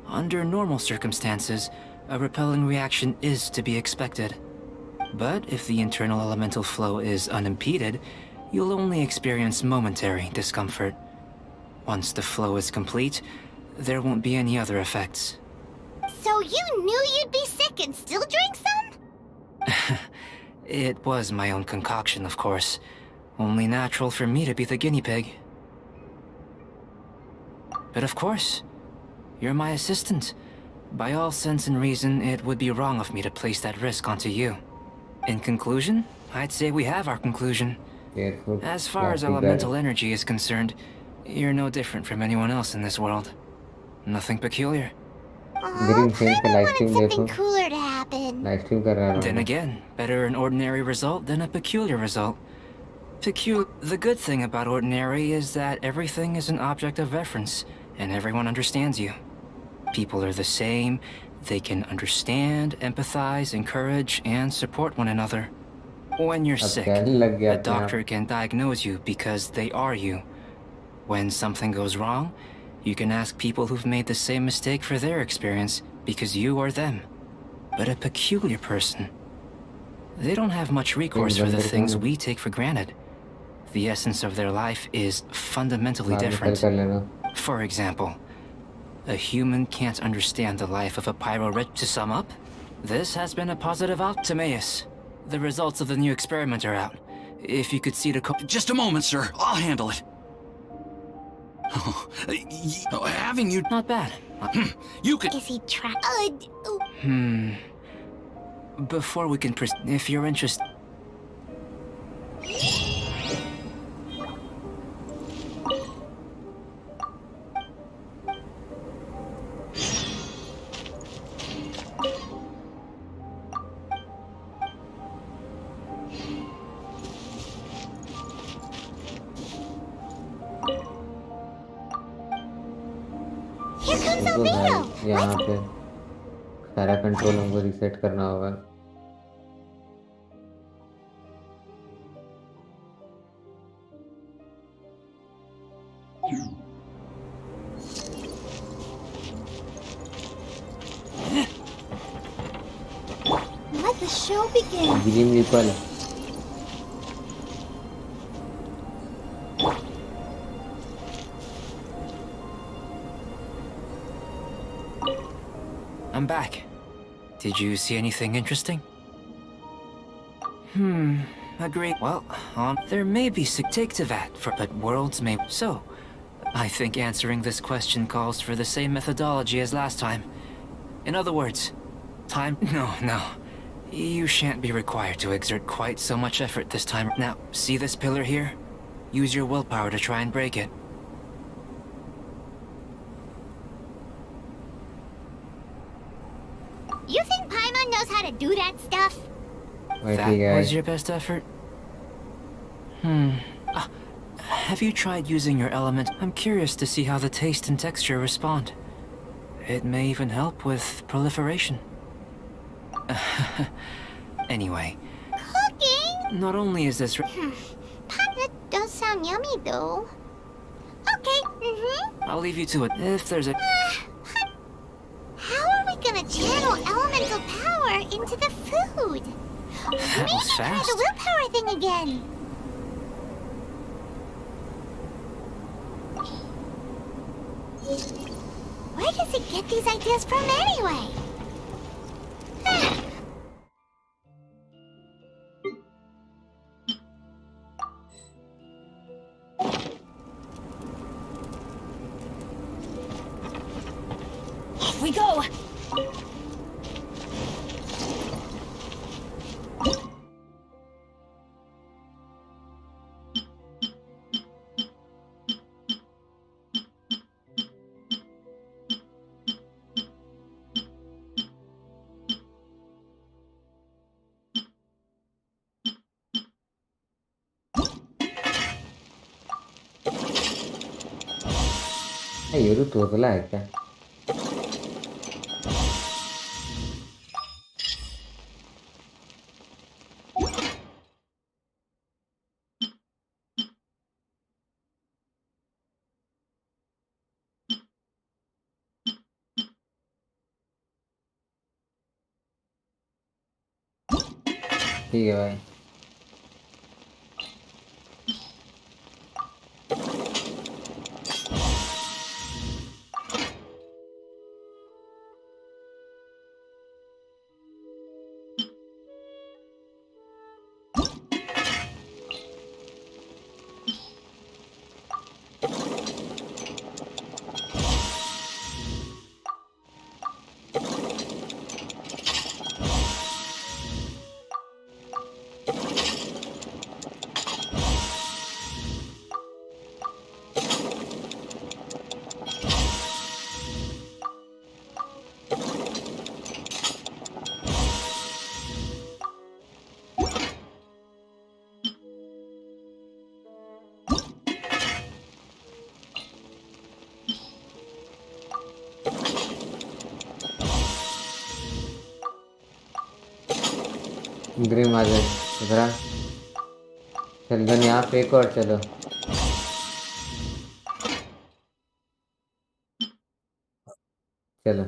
Under normal circumstances, a repelling reaction is to be expected. But if the internal elemental flow is unimpeded, you'll only experience momentary discomfort. Once the flow is complete, there won't be any other effects. So you knew you'd be sick and still drink some? It was my own concoction, of course. Only natural for me to be the guinea pig. But of course, you're my assistant. By all sense and reason, it would be wrong of me to place that risk onto you. In conclusion, I'd say we have our conclusion. As far as elemental energy is concerned, you're no different from anyone else in this world. Nothing peculiar. Green sense का live stream देखो Something cooler to happen. Live stream कर रहा Then again, better an ordinary result than a peculiar result. The good thing about ordinary is that everything is an object of reference, and everyone understands you. People are the same. They can understand, empathize, encourage, and support one another. When you're sick, a doctor can diagnose you because they are you. When something goes wrong, you can ask people who've made the same mistake for their experience because you are them. But a peculiar person, they don't have much recourse for the things we take for granted. The essence of their life is fundamentally different. For example, a human can't understand the life of a pyro-rich. To sum up, this has been a positive Timaeus. The results of the new experiment are out. If you could see the Just a moment, sir. I'll handle it. Having you... Not bad. You could... Is he trying? Before we can if you're interested... तो भाई यहाँ पे सारा control हमको reset करना होगा Let the show begin. Green ripple I'm back. Did you see anything interesting? Agree. Well, there may be take to that, but worlds may... So, I think answering this question calls for the same methodology as last time. In other words, time... No. You shan't be required to exert quite so much effort this time. Now, see this pillar here? Use your willpower to try and break it. You think Paimon knows how to do that stuff? That was your best effort? Have you tried using your element? I'm curious to see how the taste and texture respond. It may even help with proliferation. Anyway. Cooking? Not only is this... That does sound yummy, though. Okay, I'll leave you to it. If there's a... How are we gonna channel elemental power into the food? That was Try fast. the willpower thing again. Where does it get these ideas from anyway? Off we go! ये रू तोतला है क्या? ठीक है भाई. Grim आ जाए इधर. चल गन यहाँ फेंको और चलो. चलो.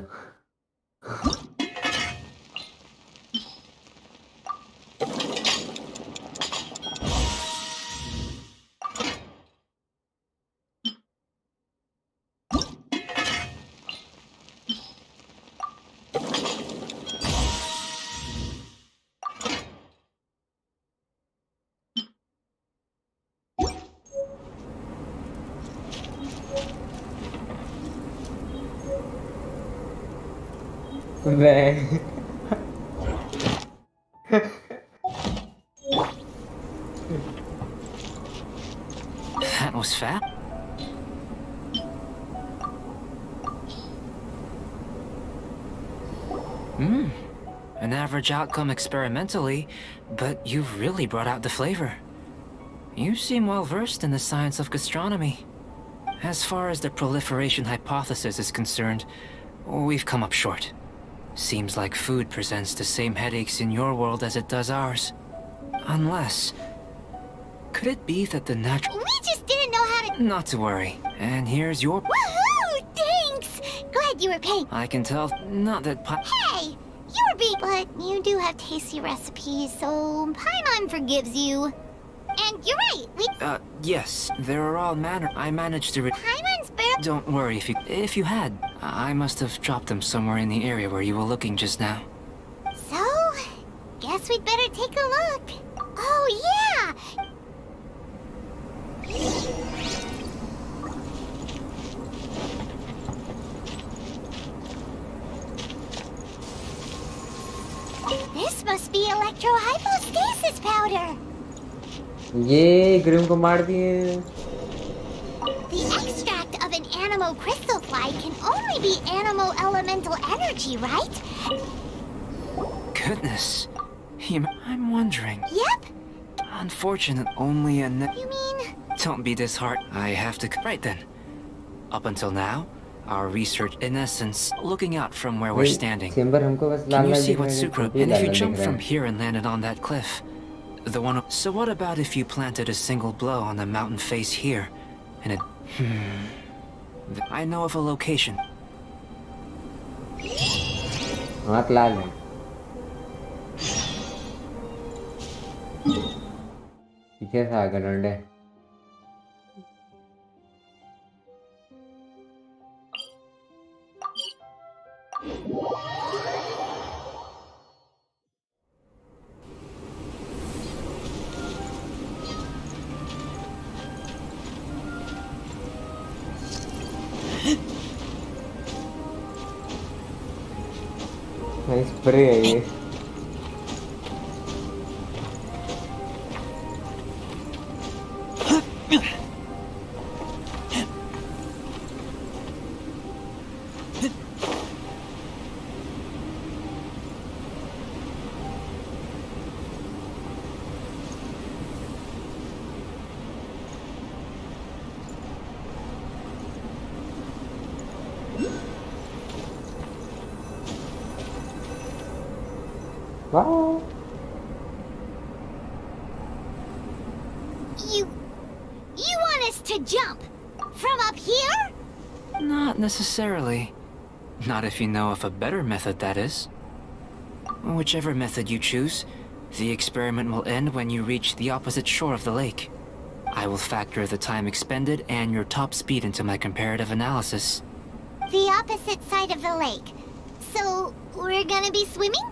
That was fast. An average outcome experimentally, but you've really brought out the flavor. You seem well versed in the science of gastronomy. As far as the proliferation hypothesis is concerned, we've come up short. Seems like food presents the same headaches in your world as it does ours. Unless... could it be that the natural... We just didn't know how to... Not to worry. And here's your... Woohoo! Thanks! Glad you were paying... I can tell... not that... Hey! You were being... But you do have tasty recipes, so Paimon forgives you. And you're right, we... yes. There are all manner... I managed to... Paimon's barrel... Don't worry if you had. I must have dropped them somewhere in the area where you were looking just now. So... guess we'd better take a look. Oh, yeah! This must be electrohypostasis powder. ये Grimm को मार दिए। The extract of an animo crystal fly can only be animo elemental energy, right? Goodness. I'm wondering. Yep. Unfortunate, only a. You mean? Don't be disheartened. I have to. Right then. Up until now, our research, in essence, looking out from where we're standing. Can you see what Sucro? And if you jumped from here and landed on that cliff, the one. So what about if you planted a single blow on the mountain face here, and it. I know of a location. हाथ लाल है। पीछे से आगे डंडे। Spray है ये। You want us to jump from up here? Not necessarily. Not if you know of a better method, that is. Whichever method you choose, the experiment will end when you reach the opposite shore of the lake. I will factor the time expended and your top speed into my comparative analysis. The opposite side of the lake. So, we're gonna be swimming?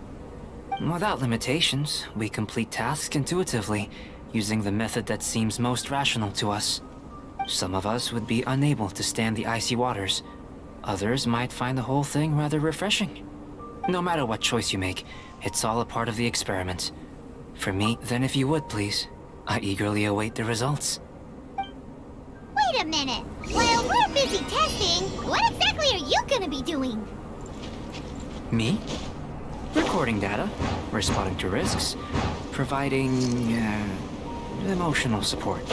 Without limitations, we complete tasks intuitively, using the method that seems most rational to us. Some of us would be unable to stand the icy waters. Others might find the whole thing rather refreshing. No matter what choice you make, it's all a part of the experiment. For me, then if you would please, I eagerly await the results. Wait a minute! While we're busy testing, what exactly are you gonna be doing? Me? Recording data, responding to risks, providing, emotional support.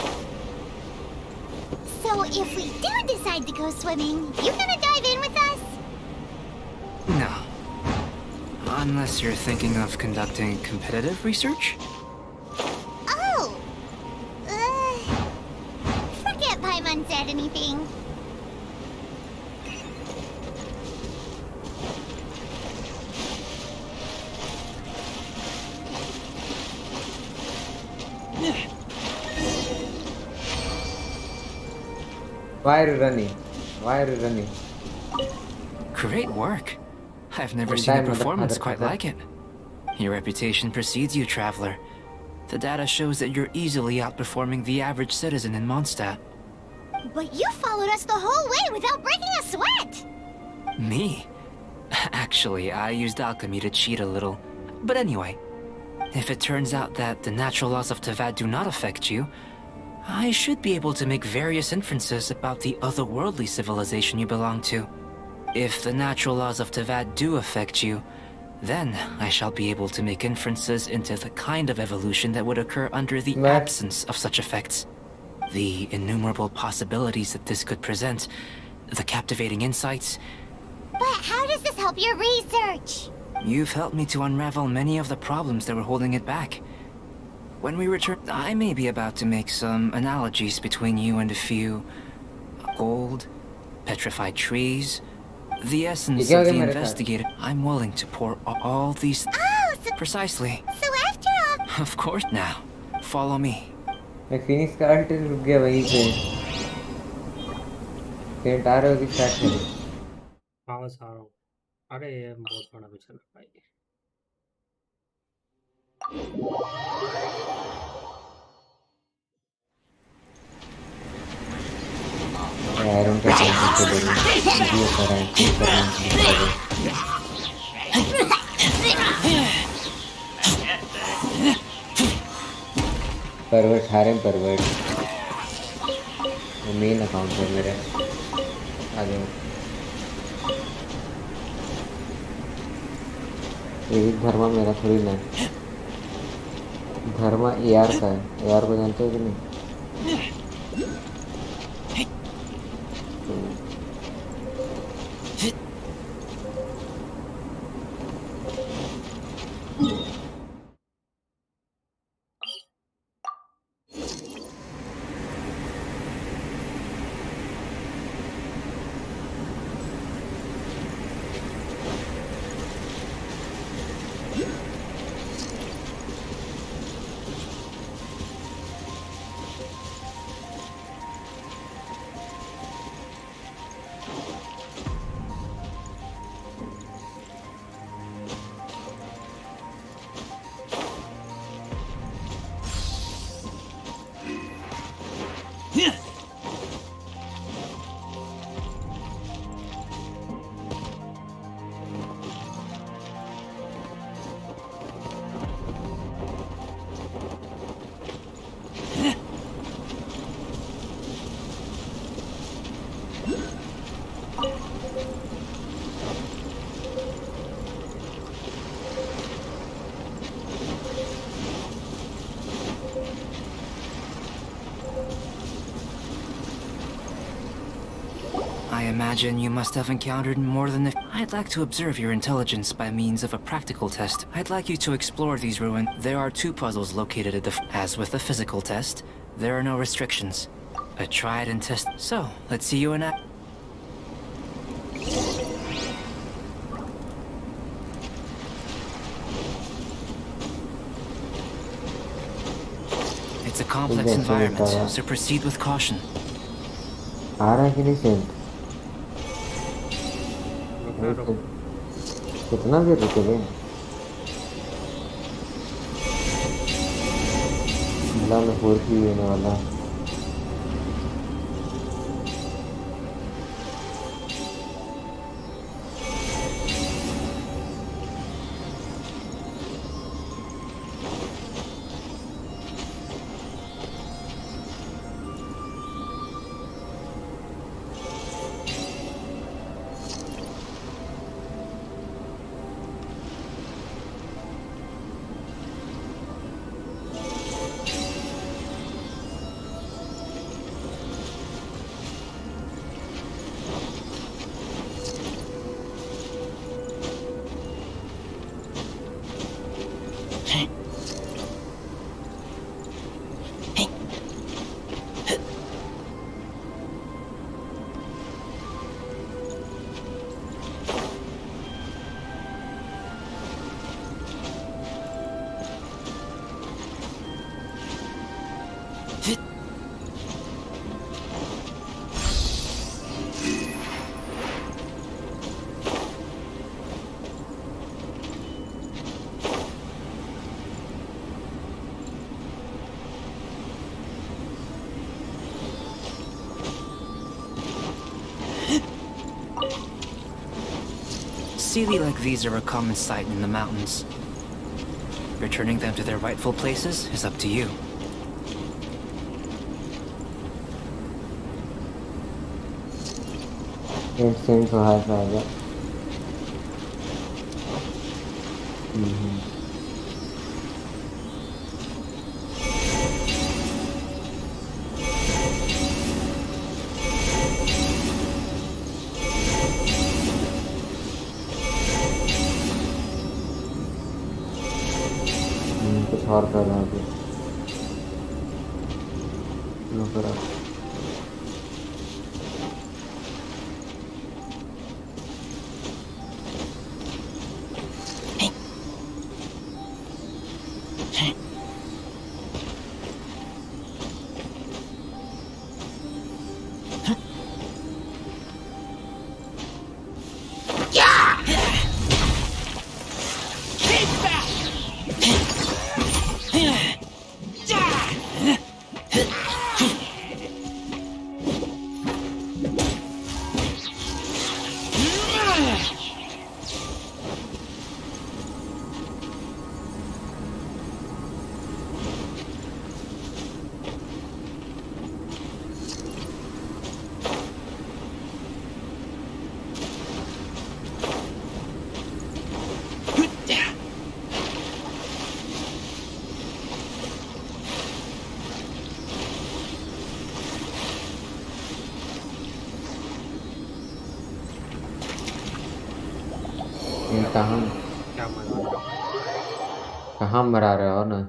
So if we do decide to go swimming, you gonna dive in with us? No. Unless you're thinking of conducting competitive research? Oh! Forget Paimon said anything. Why are you running? Why are you running? Great work. I've never seen a performance quite like it. Your reputation precedes you, Traveler. The data shows that you're easily outperforming the average citizen in Mondstadt. But you followed us the whole way without breaking a sweat! Me? Actually, I used alchemy to cheat a little. But anyway, if it turns out that the natural laws of Tavad do not affect you, I should be able to make various inferences about the otherworldly civilization you belong to. If the natural laws of Tavad do affect you, then I shall be able to make inferences into the kind of evolution that would occur under the absence of such effects. The innumerable possibilities that this could present, the captivating insights. But how does this help your research? You've helped me to unravel many of the problems that were holding it back. When we return, I may be about to make some analogies between you and a few gold, petrified trees, the essence of the investigator. I'm willing to pour all these. Oh, so precisely. So after all, of course. Now, follow me. मैं finish का alt रुक गया वहीं पे। Paint आ रहा है कि start करें? हाँ बस आ रहा हूँ। अरे ये बहुत बड़ा पिक्चर है भाई। आयरन का टेंशन से देखो ये कर रहा है परवर्ट हारेम परवर्ट वो मेन अकाउंट है मेरे आगे। ये भी धर्मा मेरा थोड़ी ना है। धर्मा एआर का है। एआर को जानते हो कि नहीं? I imagine you must have encountered more than I'd like to observe your intelligence by means of a practical test. I'd like you to explore these ruins. There are 2 puzzles located at As with the physical test, there are no restrictions. A tried and test. So, let's see you in act. It's a complex environment, so proceed with caution. आ रहा है कि नहीं Saint? कितना देर रुकोगे? मिला में 4 की होने वाला। Sealy like these are a common sight in the mountains. Returning them to their rightful places is up to you. सेंट तो हाथ आ गया। कुछ और कर रहा हूँ ये क्या मजा कहाँ मरा रहे हो ना?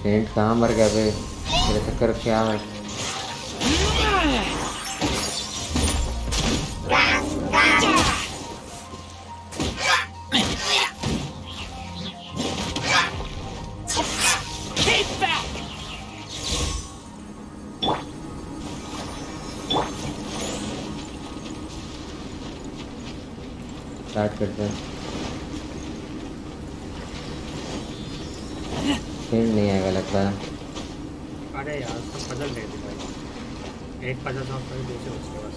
सेंट कहाँ मर गया बे? तेरे चक्कर क्या है? स्टार्ट करते हैं। सेंट नहीं आएगा लगता है। अरे यार सब पजल दे दी भाई। एक पजल सॉल्व कर दूसरे उसके बस।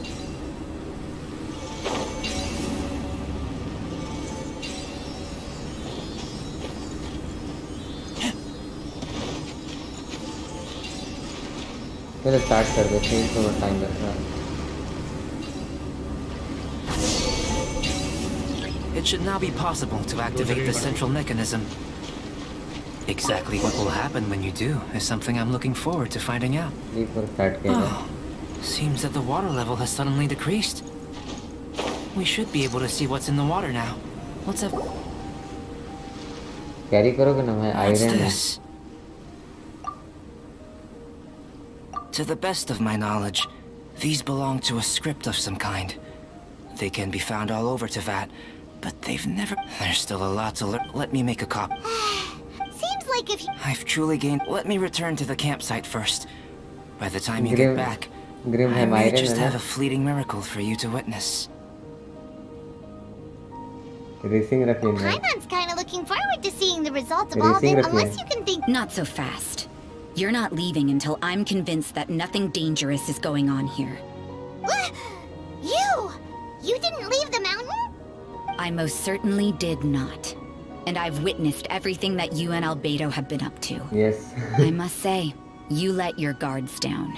चलो स्टार्ट कर दो, सेंट को टाइम लगता है। It should now be possible to activate the central mechanism. Exactly what will happen when you do is something I'm looking forward to finding out. Oh, seems that the water level has suddenly decreased. We should be able to see what's in the water now. What's up? Carry करोगे ना भाई, iron है। To the best of my knowledge, these belong to a script of some kind. They can be found all over Teyvat, but they've never... There's still a lot to learn. Let me make a copy. Seems like if you... I've truly gained... Let me return to the campsite first. By the time you get back, I may just have a fleeting miracle for you to witness. Paimon's kind of looking forward to seeing the results of all of it, unless you can think... Not so fast. You're not leaving until I'm convinced that nothing dangerous is going on here. You! You didn't leave the mountain? I most certainly did not. And I've witnessed everything that you and Albedo have been up to. Yes. I must say, you let your guards down.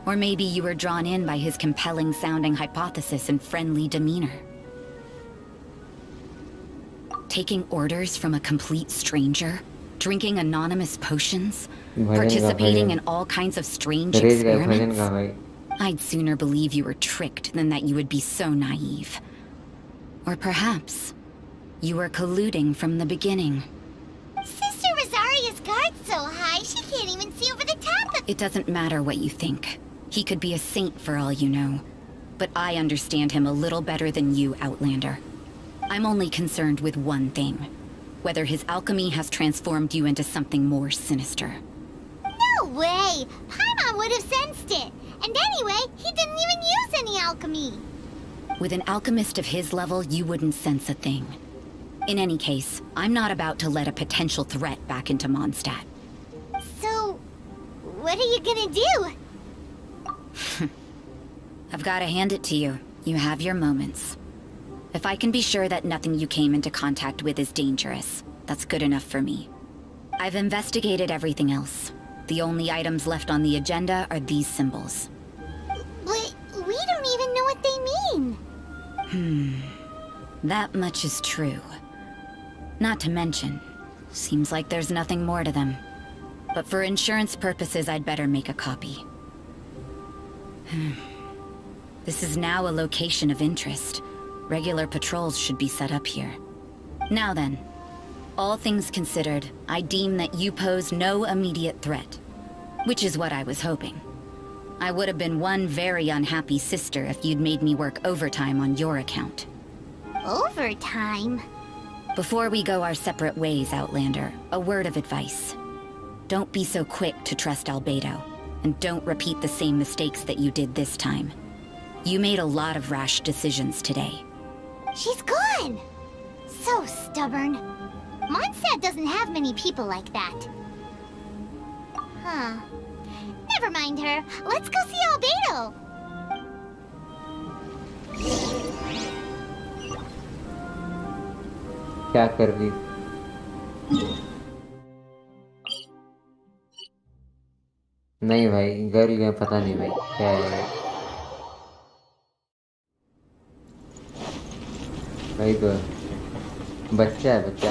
Or maybe you were drawn in by his compelling sounding hypothesis and friendly demeanor. Taking orders from a complete stranger, drinking anonymous potions, participating in all kinds of strange experiments. I'd sooner believe you were tricked than that you would be so naive. Or perhaps you were colluding from the beginning. Sister Rosaria's guard's so high, she can't even see over the top of... It doesn't matter what you think. He could be a saint for all you know. But I understand him a little better than you, Outlander. I'm only concerned with one thing. Whether his alchemy has transformed you into something more sinister. No way! Paimon would have sensed it! And anyway, he didn't even use any alchemy! With an alchemist of his level, you wouldn't sense a thing. In any case, I'm not about to let a potential threat back into Mondstadt. So, what are you gonna do? I've gotta hand it to you. You have your moments. If I can be sure that nothing you came into contact with is dangerous, that's good enough for me. I've investigated everything else. The only items left on the agenda are these symbols. But we don't even know what they mean. That much is true. Not to mention, seems like there's nothing more to them. But for insurance purposes, I'd better make a copy. This is now a location of interest. Regular patrols should be set up here. Now then, all things considered, I deem that you pose no immediate threat. Which is what I was hoping. I would have been one very unhappy sister if you'd made me work overtime on your account. Overtime? Before we go our separate ways, Outlander, a word of advice. Don't be so quick to trust Albedo, and don't repeat the same mistakes that you did this time. You made a lot of rash decisions today. She's gone! So stubborn. Mondstadt doesn't have many people like that. Huh. Never mind her. Let's go see Albedo. क्या कर रही? नहीं भाई, girl में पता नहीं भाई क्या है भाई। तो बच्चा है बच्चा।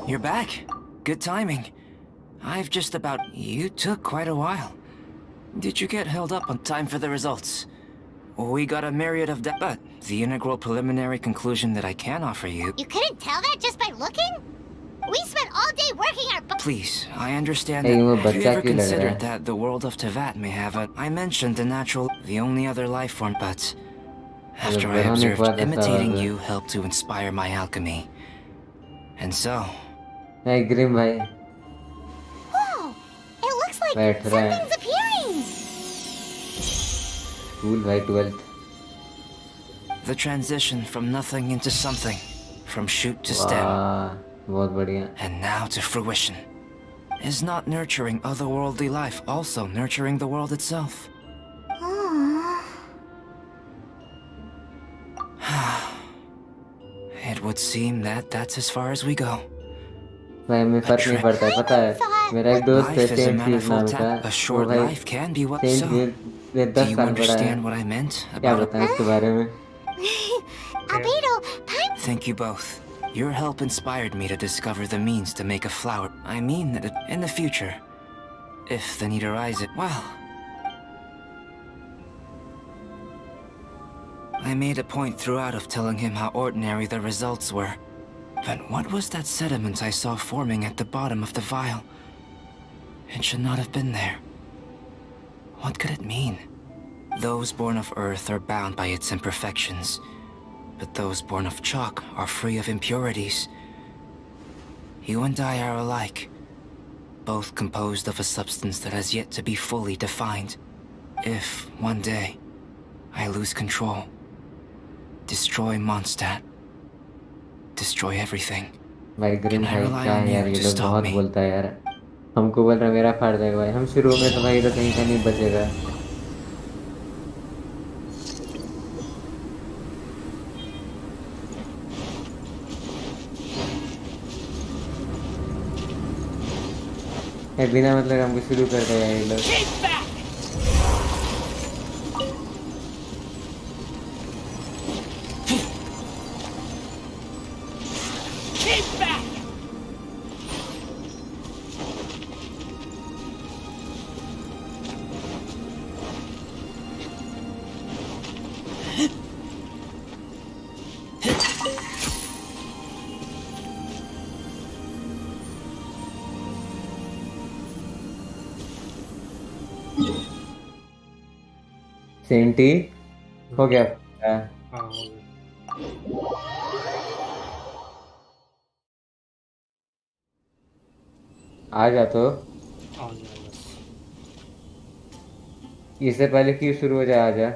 You're back. Good timing. I've just about... You took quite a while. Did you get held up on time for the results? We got a myriad of but the integral preliminary conclusion that I can offer you... You couldn't tell that just by looking? We spent all day working our Please, I understand that. Have you ever considered that the world of Tevat may have a... I mentioned the natural, the only other life form, but... After I observed, imitating you helped to inspire my alchemy. And so... Hey, Grim bhai. Whoa! It looks like something's appearing! Cool bhai, 12th. The transition from nothing into something. From shoot to stem. बहुत बढ़िया. And now to fruition. Is not nurturing otherworldly life also nurturing the world itself? It would seem that that's as far as we go. भाई मैं फर्क नहीं पड़ता है पता है मेरा एक दोस्त है सेंट फ्यूज नाम का वो भाई सेंट फ्यूज 10 साल बड़ा है क्या बताएं इसके बारे में Albedo, Thank you both. Your help inspired me to discover the means to make a flower. I mean that in the future, if the need arises, well... I made a point throughout of telling him how ordinary the results were. But what was that sediment I saw forming at the bottom of the vial? It should not have been there. What could it mean? Those born of Earth are bound by its imperfections, but those born of chalk are free of impurities. You and I are alike, both composed of a substance that has yet to be fully defined. If, one day, I lose control, destroy Mondstadt, destroy everything, भाई green can I भाई rely क्या on है यार you ये to लोग stop बहुत me? बोलता है यार हमको बोल रहा है मेरा फाड़ देगा भाई हम शुरू में तो भाई तो कहीं का नहीं बचेगा बिना मतलब हमको शुरू कर देगा ये लोग सेंटी हो गया आ जा तो इससे पहले क्यों शुरू हो जाए आ जा